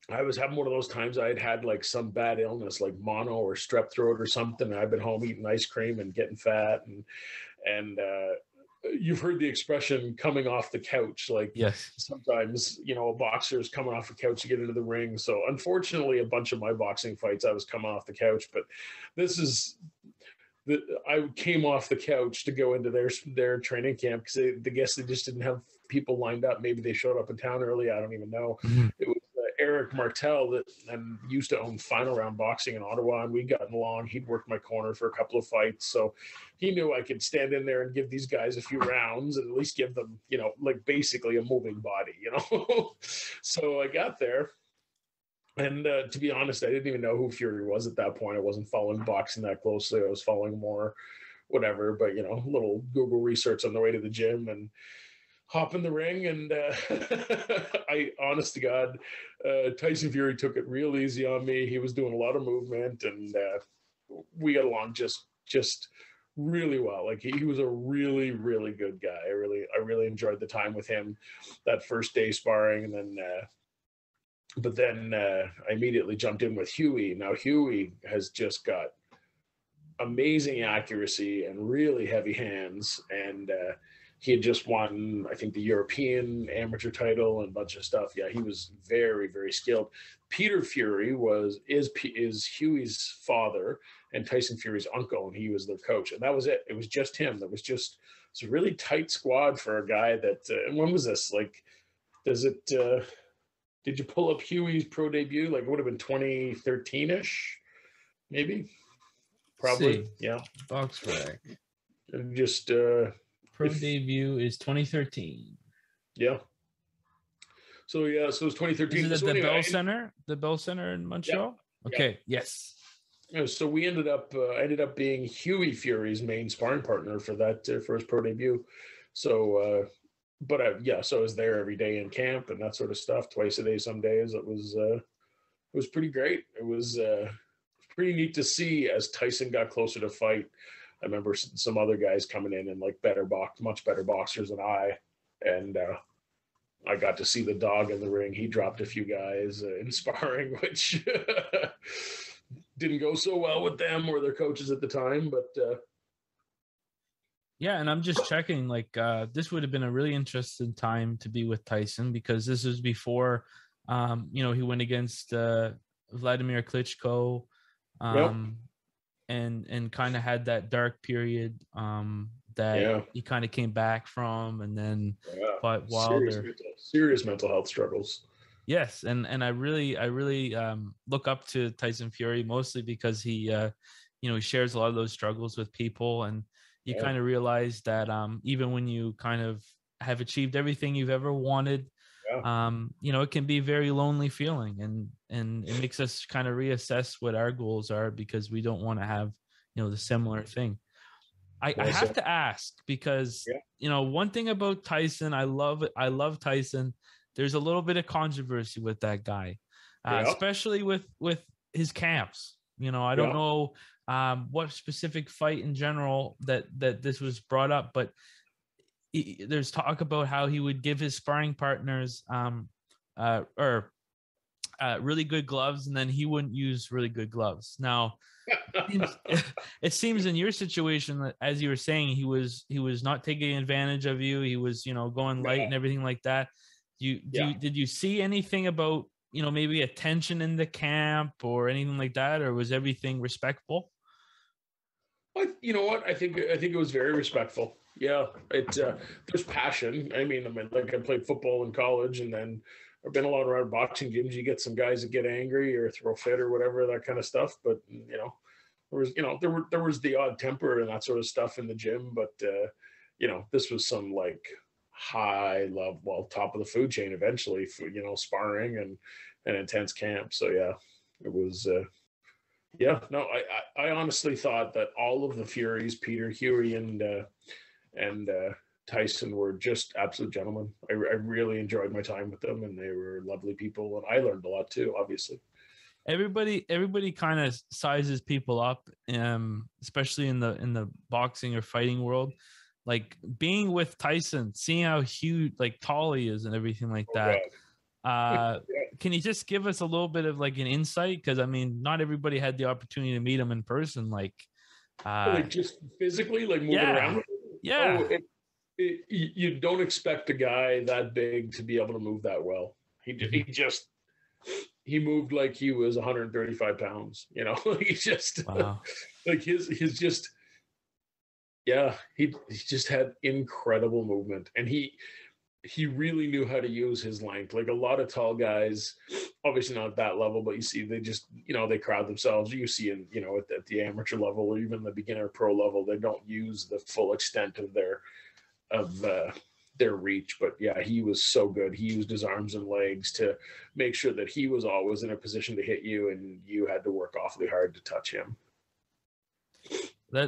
I was having one of those times I had like some bad illness, like mono or strep throat or something. And I've been home eating ice cream and getting fat, and you've heard the expression coming off the couch. Like, yes, sometimes, a boxer is coming off the couch to get into the ring. So unfortunately, a bunch of my boxing fights, I was coming off the couch, but I came off the couch to go into their training camp because I guess they just didn't have people lined up. Maybe they showed up in town early. I don't even know. Mm-hmm. It was Eric Martel that used to own Final Round Boxing in Ottawa, and we'd gotten along. He'd worked my corner for a couple of fights, so he knew I could stand in there and give these guys a few rounds and at least give them, like basically a moving body, So I got there, and to be honest, I didn't even know who Fury was at that point. I wasn't following boxing that closely. I was following more whatever, but a little Google research on the way to the gym and hop in the ring, and I, honest to God, Tyson Fury took it real easy on me. He was doing a lot of movement, and we got along just really well. Like he was a really, really good guy. I really enjoyed the time with him that first day sparring, and then but then I immediately jumped in with Hughie. Now Hughie has just got amazing accuracy and really heavy hands, and he had just won, I think, the European amateur title and a bunch of stuff. Yeah, he was very, very skilled. Peter Fury is Hughie's father and Tyson Fury's uncle, and he was their coach. And that was it. It was just him. It's a really tight squad for a guy that. And when was this? Like, did you pull up Hughie's pro debut? Like, it would have been 2013-ish, maybe. Probably. Yeah. Box rack. Just. Pro debut is 2013. Yeah. So it was 2013. Is it the Bell Center? The Bell Center in Montreal? Yeah. Okay. Yeah. Yes. Yeah, so we ended up being Hughie Fury's main sparring partner for that for his pro debut. So so I was there every day in camp and that sort of stuff, twice a day some days. It was pretty great. It was pretty neat to see as Tyson got closer to fight. I remember some other guys coming in and like much better boxers than I, and I got to see the dog in the ring. He dropped a few guys in sparring, which didn't go so well with them or their coaches at the time. But yeah, and I'm just checking. Like this would have been a really interesting time to be with Tyson because this was before, he went against Vladimir Klitschko. Yep. And kind of had that dark period that he kind of came back from, and then fought Wilder. Serious mental health struggles. Yes, and I really look up to Tyson Fury mostly because he he shares a lot of those struggles with people, and you kind of realize that even when you kind of have achieved everything you've ever wanted, it can be a very lonely feeling, and it makes us kind of reassess what our goals are because we don't want to have, the similar thing. I have to ask because, one thing about Tyson, I love Tyson. There's a little bit of controversy with that guy, especially with his camps. I don't know what specific fight in general that this was brought up, but there's talk about how he would give his sparring partners really good gloves, and then he wouldn't use really good gloves. Now, it seems in your situation that, as you were saying, he was not taking advantage of you. He was, going light and everything like that. Did you see anything about, maybe a tension in the camp or anything like that, or was everything respectful? You know what? I think it was very respectful. Yeah, there's passion. I mean, like I played football in college, and then I've been a lot around boxing gyms. You get some guys that get angry or throw fit or whatever, that kind of stuff. But, there was the odd temper and that sort of stuff in the gym. But, this was some like high level, well, top of the food chain eventually, for, sparring and intense camp. So, yeah, it was, I honestly thought that all of the Furies, Peter, Hughie, and Tyson, were just absolute gentlemen. I really enjoyed my time with them, and they were lovely people, and I learned a lot too, obviously. Everybody kind of sizes people up, especially in the boxing or fighting world. Like being with Tyson, seeing how huge, like tall he is and everything like that. Yeah. Can you just give us a little bit of like an insight? Because I mean, not everybody had the opportunity to meet him in person. Like just physically, like moving around. Yeah. Oh, you don't expect a guy that big to be able to move that well. He moved like he was 135 pounds. He just wow. Like his just. Yeah, he just had incredible movement, and he really knew how to use his length. Like a lot of tall guys, obviously not at that level, but you see they just, they crowd themselves. You see in, at the amateur level or even the beginner pro level, they don't use the full extent of their reach. But yeah, he was so good. He used his arms and legs to make sure that he was always in a position to hit you, and you had to work awfully hard to touch him.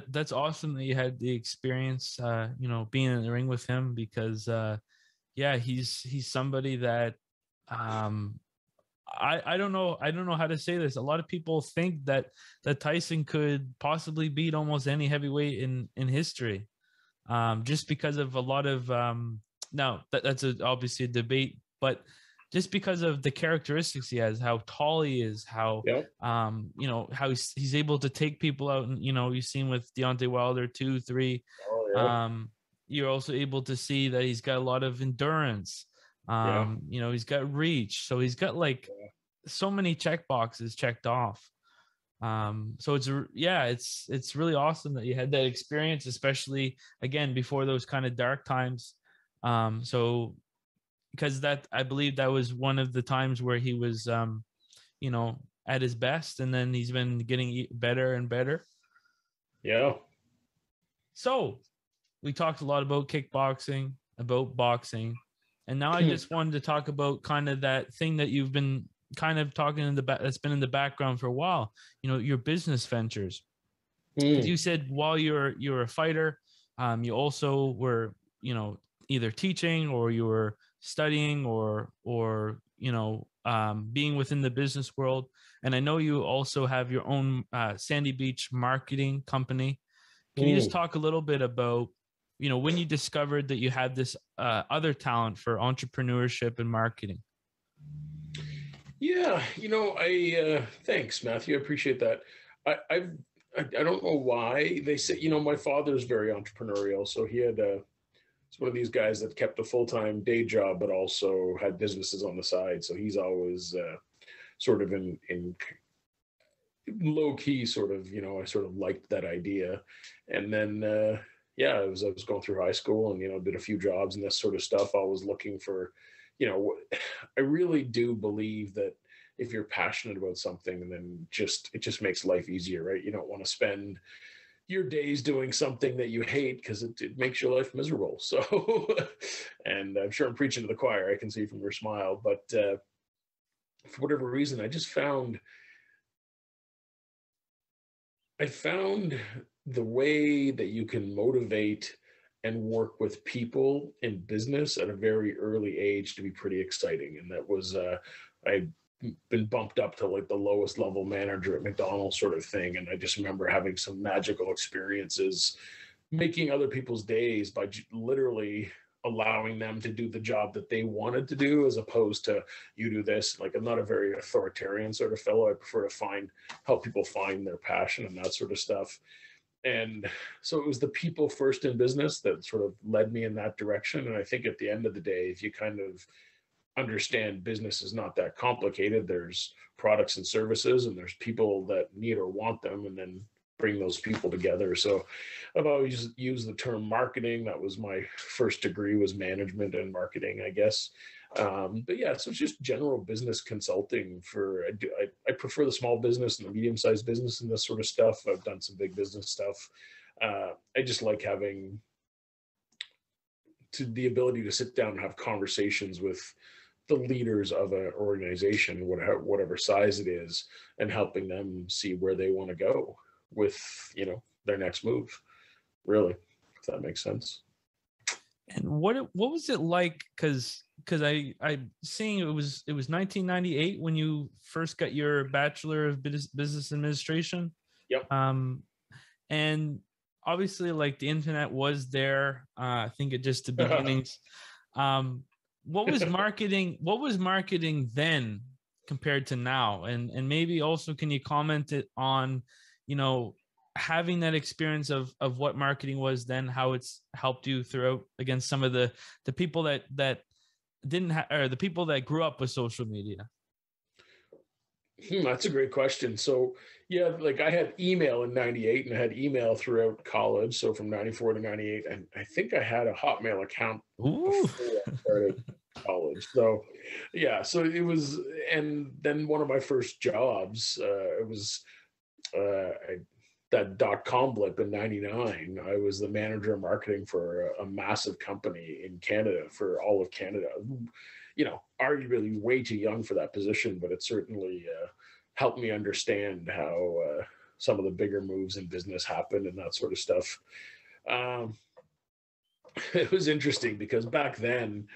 That's awesome that you had the experience, being in the ring with him, because he's somebody that I don't know how to say this. A lot of people think that Tyson could possibly beat almost any heavyweight in history, just because of a lot of now that's obviously a debate, but just because of the characteristics he has, how tall he is, how how he's able to take people out, and you've seen with Deontay Wilder 2, 3. You're also able to see that he's got a lot of endurance. He's got reach, so he's got so many check boxes checked off. So it's really awesome that you had that experience, especially again before those kind of dark times. Because I believe that was one of the times where he was, at his best, and then he's been getting better and better. Yeah. So we talked a lot about kickboxing, about boxing, and now I just wanted to talk about kind of that thing that you've been kind of talking that's been in the background for a while. Your business ventures. Because you said while you're a fighter, you also were, either teaching or you were studying or being within the business world. And I know you also have your own Sandy Beach marketing company. Can you just talk a little bit about, when you discovered that you had this other talent for entrepreneurship and marketing? Yeah, thanks, Matthew. I appreciate that. I don't know why they say, my father's very entrepreneurial. So he had it's one of these guys that kept a full-time day job, but also had businesses on the side. So he's always sort of in low key, sort of, I sort of liked that idea. And then, I was going through high school and, did a few jobs and this sort of stuff. I was looking for, I really do believe that if you're passionate about something, then it just makes life easier, right? You don't want to spend your days doing something that you hate because it makes your life miserable. So, and I'm sure I'm preaching to the choir, I can see from your smile, but for whatever reason, I found the way that you can motivate and work with people in business at a very early age to be pretty exciting. And that was, I'd been bumped up to like the lowest level manager at McDonald's sort of thing. And I just remember having some magical experiences making other people's days by literally allowing them to do the job that they wanted to do, as opposed to you do this. Like, I'm not a very authoritarian sort of fellow. I prefer to help people find their passion and that sort of stuff. And so it was the people first in business that sort of led me in that direction. And I think at the end of the day, if you kind of understand business is not that complicated, there's products and services and there's people that need or want them, and then bring those people together. So I've always used the term marketing. That was my first degree, was management and marketing, I guess. But yeah, so it's just general business consulting I prefer the small business and the medium-sized business and this sort of stuff. I've done some big business stuff. I just like having the ability to sit down and have conversations with the leaders of an organization, whatever size it is, and helping them see where they want to go with, their next move, really, if that makes sense. And what was it like? Because I'm seeing it was 1998 when you first got your Bachelor of Business Administration. Yep. And obviously, like, the internet was there. I think at just the beginnings. What was marketing? What was marketing then compared to now? And maybe also, can you comment on, having that experience of what marketing was then, how it's helped you throughout against some of the people that didn't have, or the people that grew up with social media? That's a great question. So yeah, like I had email in 98 and I had email throughout college. So from 94 to 98, and I think I had a Hotmail account before I started college. So yeah, so it was, and then one of my first jobs, it was that .com blip in 99. I was the manager of marketing for a massive company in Canada, for all of Canada. Arguably way too young for that position, but it certainly helped me understand how some of the bigger moves in business happen and that sort of stuff. It was interesting because back then,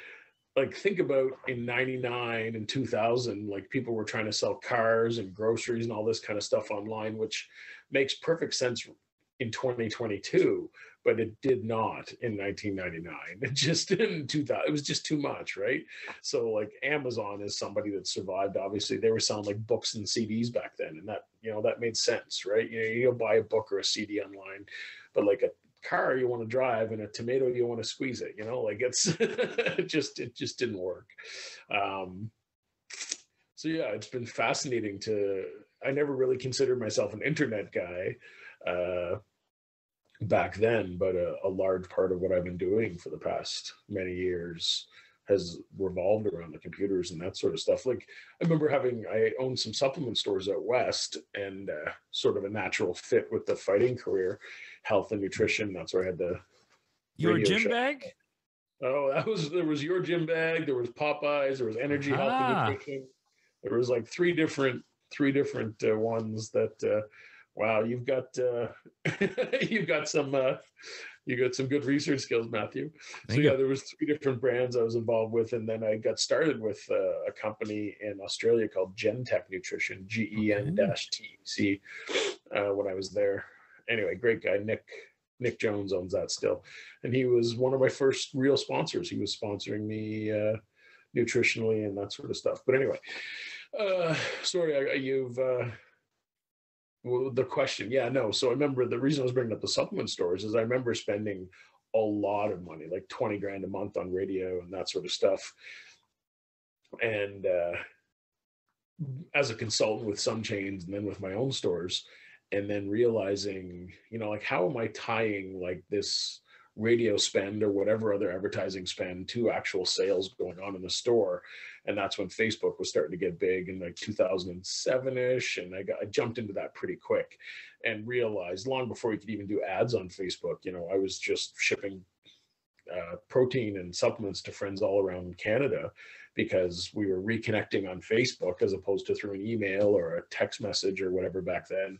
like, think about in 99 and 2000, like, people were trying to sell cars and groceries and all this kind of stuff online, which makes perfect sense in 2022, but it did not in 1999. It just didn't. 2000, it was just too much, right? So like Amazon is somebody that survived. Obviously, they were selling like books and CDs back then, and that made sense, right? You'll buy a book or a CD online, but like a car you want to drive and a tomato you want to squeeze it, like it's it just didn't work. So yeah, it's been fascinating I never really considered myself an internet guy back then, but a large part of what I've been doing for the past many years has revolved around the computers and that sort of stuff. Like, I remember I owned some supplement stores out west, and sort of a natural fit with the fighting career, health and nutrition. That's where I had your gym bag. Oh, there was your gym bag. There was Popeyes. There was Energy, Health and Nutrition. There was like three different ones that. Wow, you've got some good research skills, Matthew. There was 3 different brands I was involved with, and then I got started with a company in Australia called Gentech Nutrition, GEN-TEC, when I was there. Anyway, great guy, Nick Jones owns that still, and he was one of my first real sponsors. He was sponsoring me nutritionally and that sort of stuff. But anyway, well, the question, yeah, no. So I remember the reason I was bringing up the supplement stores is I remember spending a lot of money, like 20 grand a month on radio and that sort of stuff. And as a consultant with some chains and then with my own stores, and then realizing, like, how am I tying like this radio spend or whatever other advertising spend to actual sales going on in the store? And that's when Facebook was starting to get big in like 2007-ish. And I jumped into that pretty quick and realized long before you could even do ads on Facebook, I was just shipping protein and supplements to friends all around Canada because we were reconnecting on Facebook as opposed to through an email or a text message or whatever back then.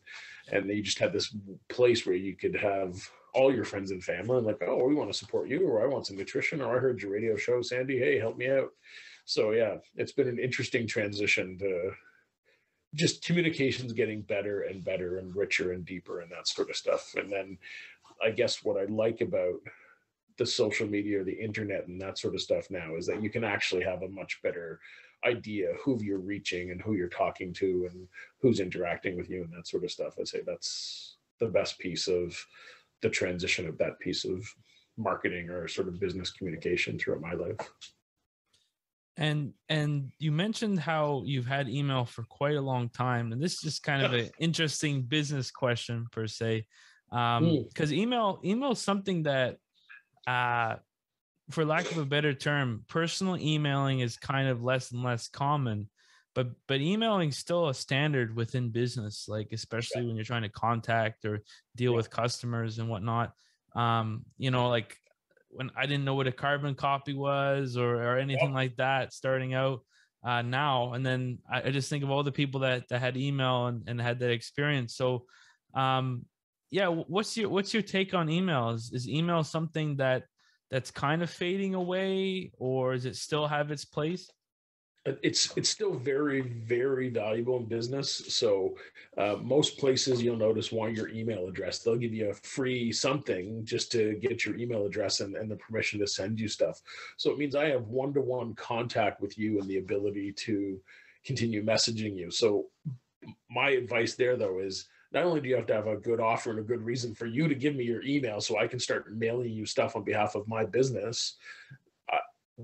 And you just had this place where you could have all your friends and family and like, oh, we want to support you, or I want some nutrition, or I heard your radio show, Sandy, hey, help me out. So yeah, it's been an interesting transition to just communications getting better and better and richer and deeper and that sort of stuff. And then I guess what I like about the social media or the internet and that sort of stuff now is that you can actually have a much better idea who you're reaching and who you're talking to and who's interacting with you and that sort of stuff. I'd say that's the best piece of the transition of that piece of marketing or sort of business communication throughout my life. And you mentioned how you've had email for quite a long time, and this is just kind of an interesting business question per se, because email is something that for lack of a better term, personal emailing is kind of less and less common, but emailing is still a standard within business, like especially when you're trying to contact or deal with customers and whatnot. Like when I didn't know what a carbon copy was or anything like that starting out now. And then I just think of all the people that had email and had that experience. So what's your take on email? Is email something that's kind of fading away, or does it still have its place? It's still very, very valuable in business. So most places you'll notice want your email address. They'll give you a free something just to get your email address and the permission to send you stuff. So it means I have one-to-one contact with you and the ability to continue messaging you. So my advice there, though, is not only do you have to have a good offer and a good reason for you to give me your email so I can start mailing you stuff on behalf of my business,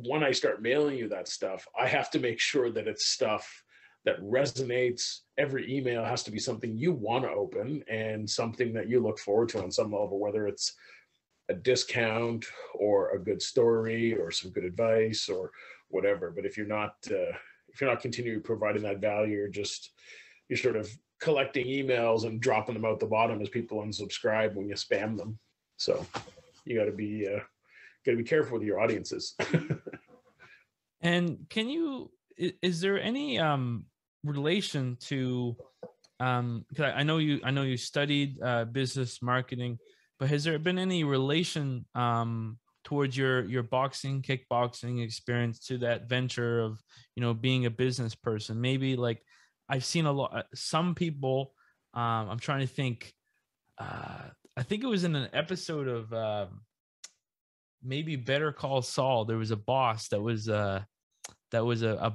when I start mailing you that stuff, I have to make sure that it's stuff that resonates. Every email has to be something you want to open and something that you look forward to on some level, whether it's a discount or a good story or some good advice or whatever. But if you're not continuing providing that value, you're sort of collecting emails and dropping them out the bottom as people unsubscribe when you spam them. So you got to be careful with your audiences. And is there any relation to, because I know you studied business marketing, but has there been any relation towards your boxing, kickboxing experience to that venture of, being a business person? Maybe like I've seen some people, I'm trying to think, I think it was in an episode of maybe Better Call Saul. There was a boss that was a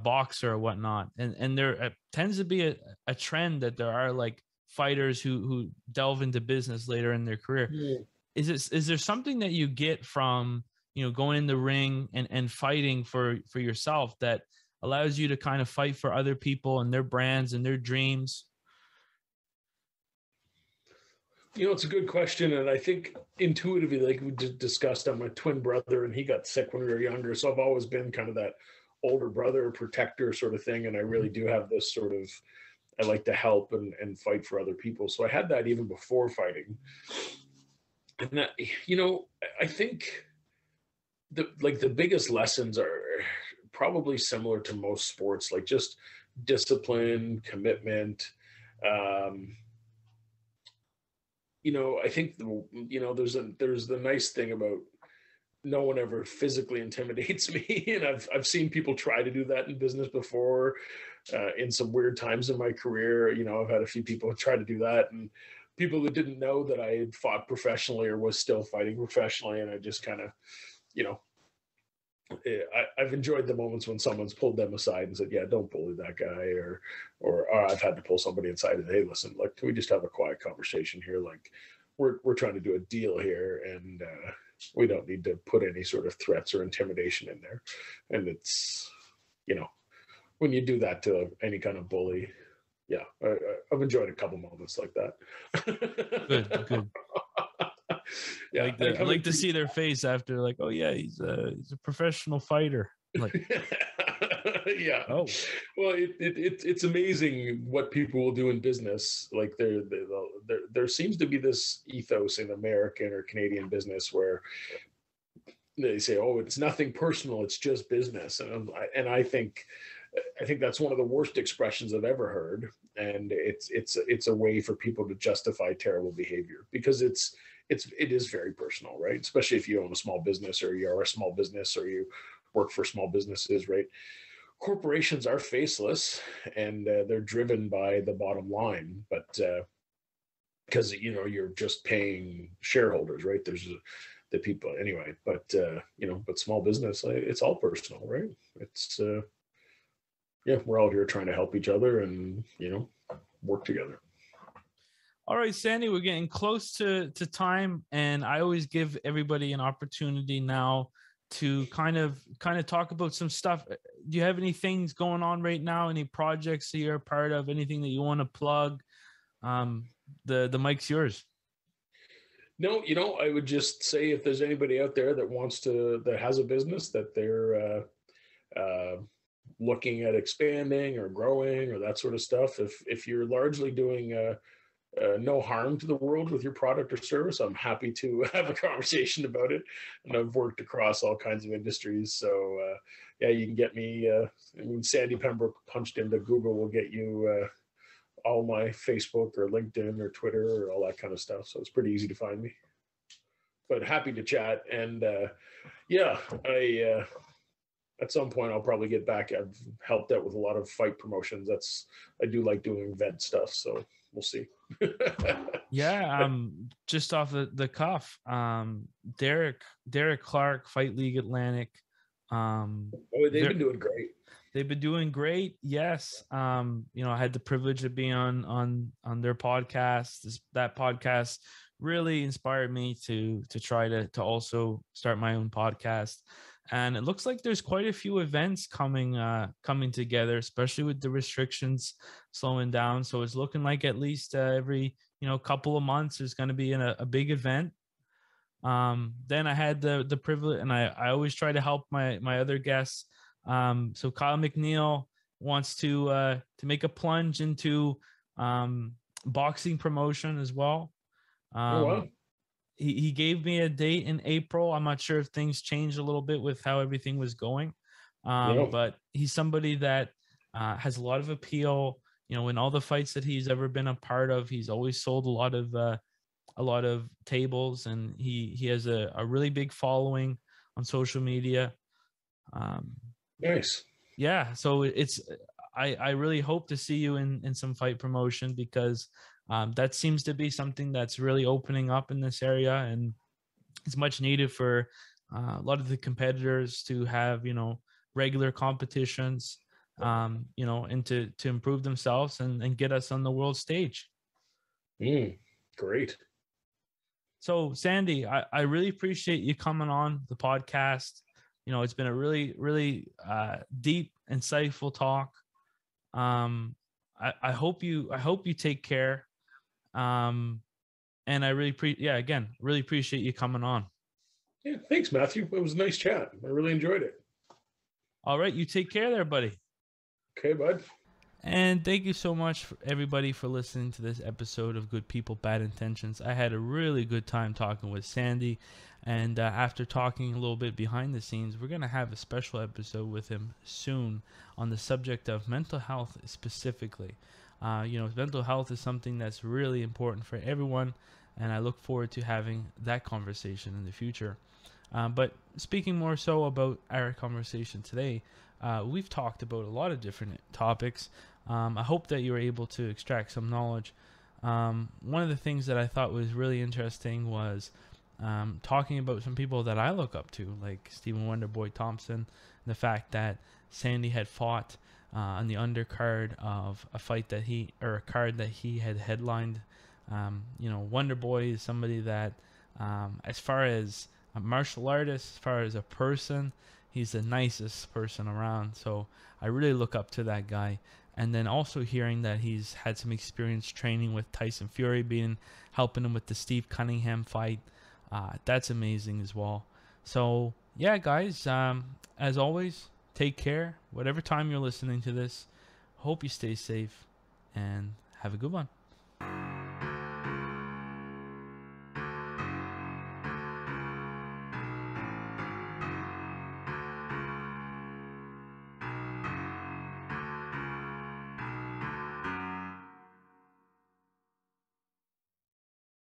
boxer or whatnot, and there tends to be a trend that there are like fighters who delve into business later in their career. Yeah. Is there something that you get from going in the ring and fighting for yourself that allows you to kind of fight for other people and their brands and their dreams? It's a good question. And I think intuitively, like we discussed, I'm a twin brother and he got sick when we were younger. So I've always been kind of that older brother protector sort of thing. And I really do have this sort of, I like to help and fight for other people. So I had that even before fighting. And that, I think the biggest lessons are probably similar to most sports, like just discipline, commitment. I think there's the nice thing about no one ever physically intimidates me, and I've seen people try to do that in business before, in some weird times in my career. I've had a few people try to do that, and people that didn't know that I had fought professionally or was still fighting professionally, and I just kind of, I've enjoyed the moments when someone's pulled them aside and said, yeah, don't bully that guy, or I've had to pull somebody aside and, hey, listen, like, can we just have a quiet conversation here? Like, we're trying to do a deal here, and we don't need to put any sort of threats or intimidation in there. And it's, when you do that to any kind of bully, yeah, I've enjoyed a couple moments like that. Good. Yeah, I like to see their face after, like, oh yeah, he's a professional fighter. Like, yeah. Oh, well, it's amazing what people will do in business. Like there seems to be this ethos in American or Canadian business where they say, oh, it's nothing personal, it's just business, and I think that's one of the worst expressions I've ever heard, and it's a way for people to justify terrible behavior, because it is very personal, right? Especially if you own a small business, or you are a small business, or you work for small businesses, right? Corporations are faceless, and they're driven by the bottom line, but because you're just paying shareholders, right? There's the people anyway, but but small business, it's all personal, right? It's we're all here trying to help each other and work together. All right, Sandy, we're getting close to time, and I always give everybody an opportunity now to kind of talk about some stuff. Do you have any things going on right now? Any projects that you're a part of? Anything that you want to plug? The mic's yours. No, I would just say if there's anybody out there that has a business that they're looking at expanding or growing or that sort of stuff, if you're largely doing no harm to the world with your product or service, I'm happy to have a conversation about it. And I've worked across all kinds of industries. So, yeah, you can get me. Sandy Pembroke punched into Google will get you all my Facebook or LinkedIn or Twitter or all that kind of stuff. So it's pretty easy to find me. But happy to chat. And yeah, I at some point I'll probably get back. I've helped out with a lot of fight promotions. I do like doing event stuff. So we'll see. Yeah, just off the cuff, Derek Clark, Fight League Atlantic. They've been doing great. They've been doing great. Yes. I had the privilege of being on their podcast. That podcast really inspired me to try to also start my own podcast. And it looks like there's quite a few events coming together, especially with the restrictions slowing down. So it's looking like at least every couple of months there's going to be a big event. Then I had the privilege, and I always try to help my other guests. So Kyle McNeil wants to make a plunge into boxing promotion as well. Oh, wow. He gave me a date in April. I'm not sure if things changed a little bit with how everything was going. But he's somebody that has a lot of appeal. In all the fights that he's ever been a part of, he's always sold a lot of tables, and he has a really big following on social media. Nice. Yeah. So I really hope to see you in some fight promotion, because that seems to be something that's really opening up in this area, and it's much needed for a lot of the competitors to have, regular competitions, and to improve themselves and get us on the world stage. Great. So Sandy, I really appreciate you coming on the podcast. It's been a really, really deep, insightful talk. I hope you take care. And I really really appreciate you coming on. Yeah, thanks, Matthew. It was a nice chat. I really enjoyed it. All right, you take care there, buddy. Okay, bud. And thank you so much, everybody, for listening to this episode of Good People, Bad Intentions. I had a really good time talking with Sandy. And after talking a little bit behind the scenes, we're going to have a special episode with him soon on the subject of mental health specifically. Mental health is something that's really important for everyone, and I look forward to having that conversation in the future. But speaking more so about our conversation today, we've talked about a lot of different topics. I hope that you were able to extract some knowledge. One of the things that I thought was really interesting was talking about some people that I look up to, like Stephen Wonderboy Thompson, and the fact that Sandy had fought on the undercard of a card that he had headlined. Wonderboy is somebody that, as far as a martial artist, as far as a person, he's the nicest person around. So I really look up to that guy. And then also hearing that he's had some experience training with Tyson Fury, helping him with the Steve Cunningham fight. That's amazing as well. So yeah, guys, as always, take care. Whatever time you're listening to this, hope you stay safe and have a good one.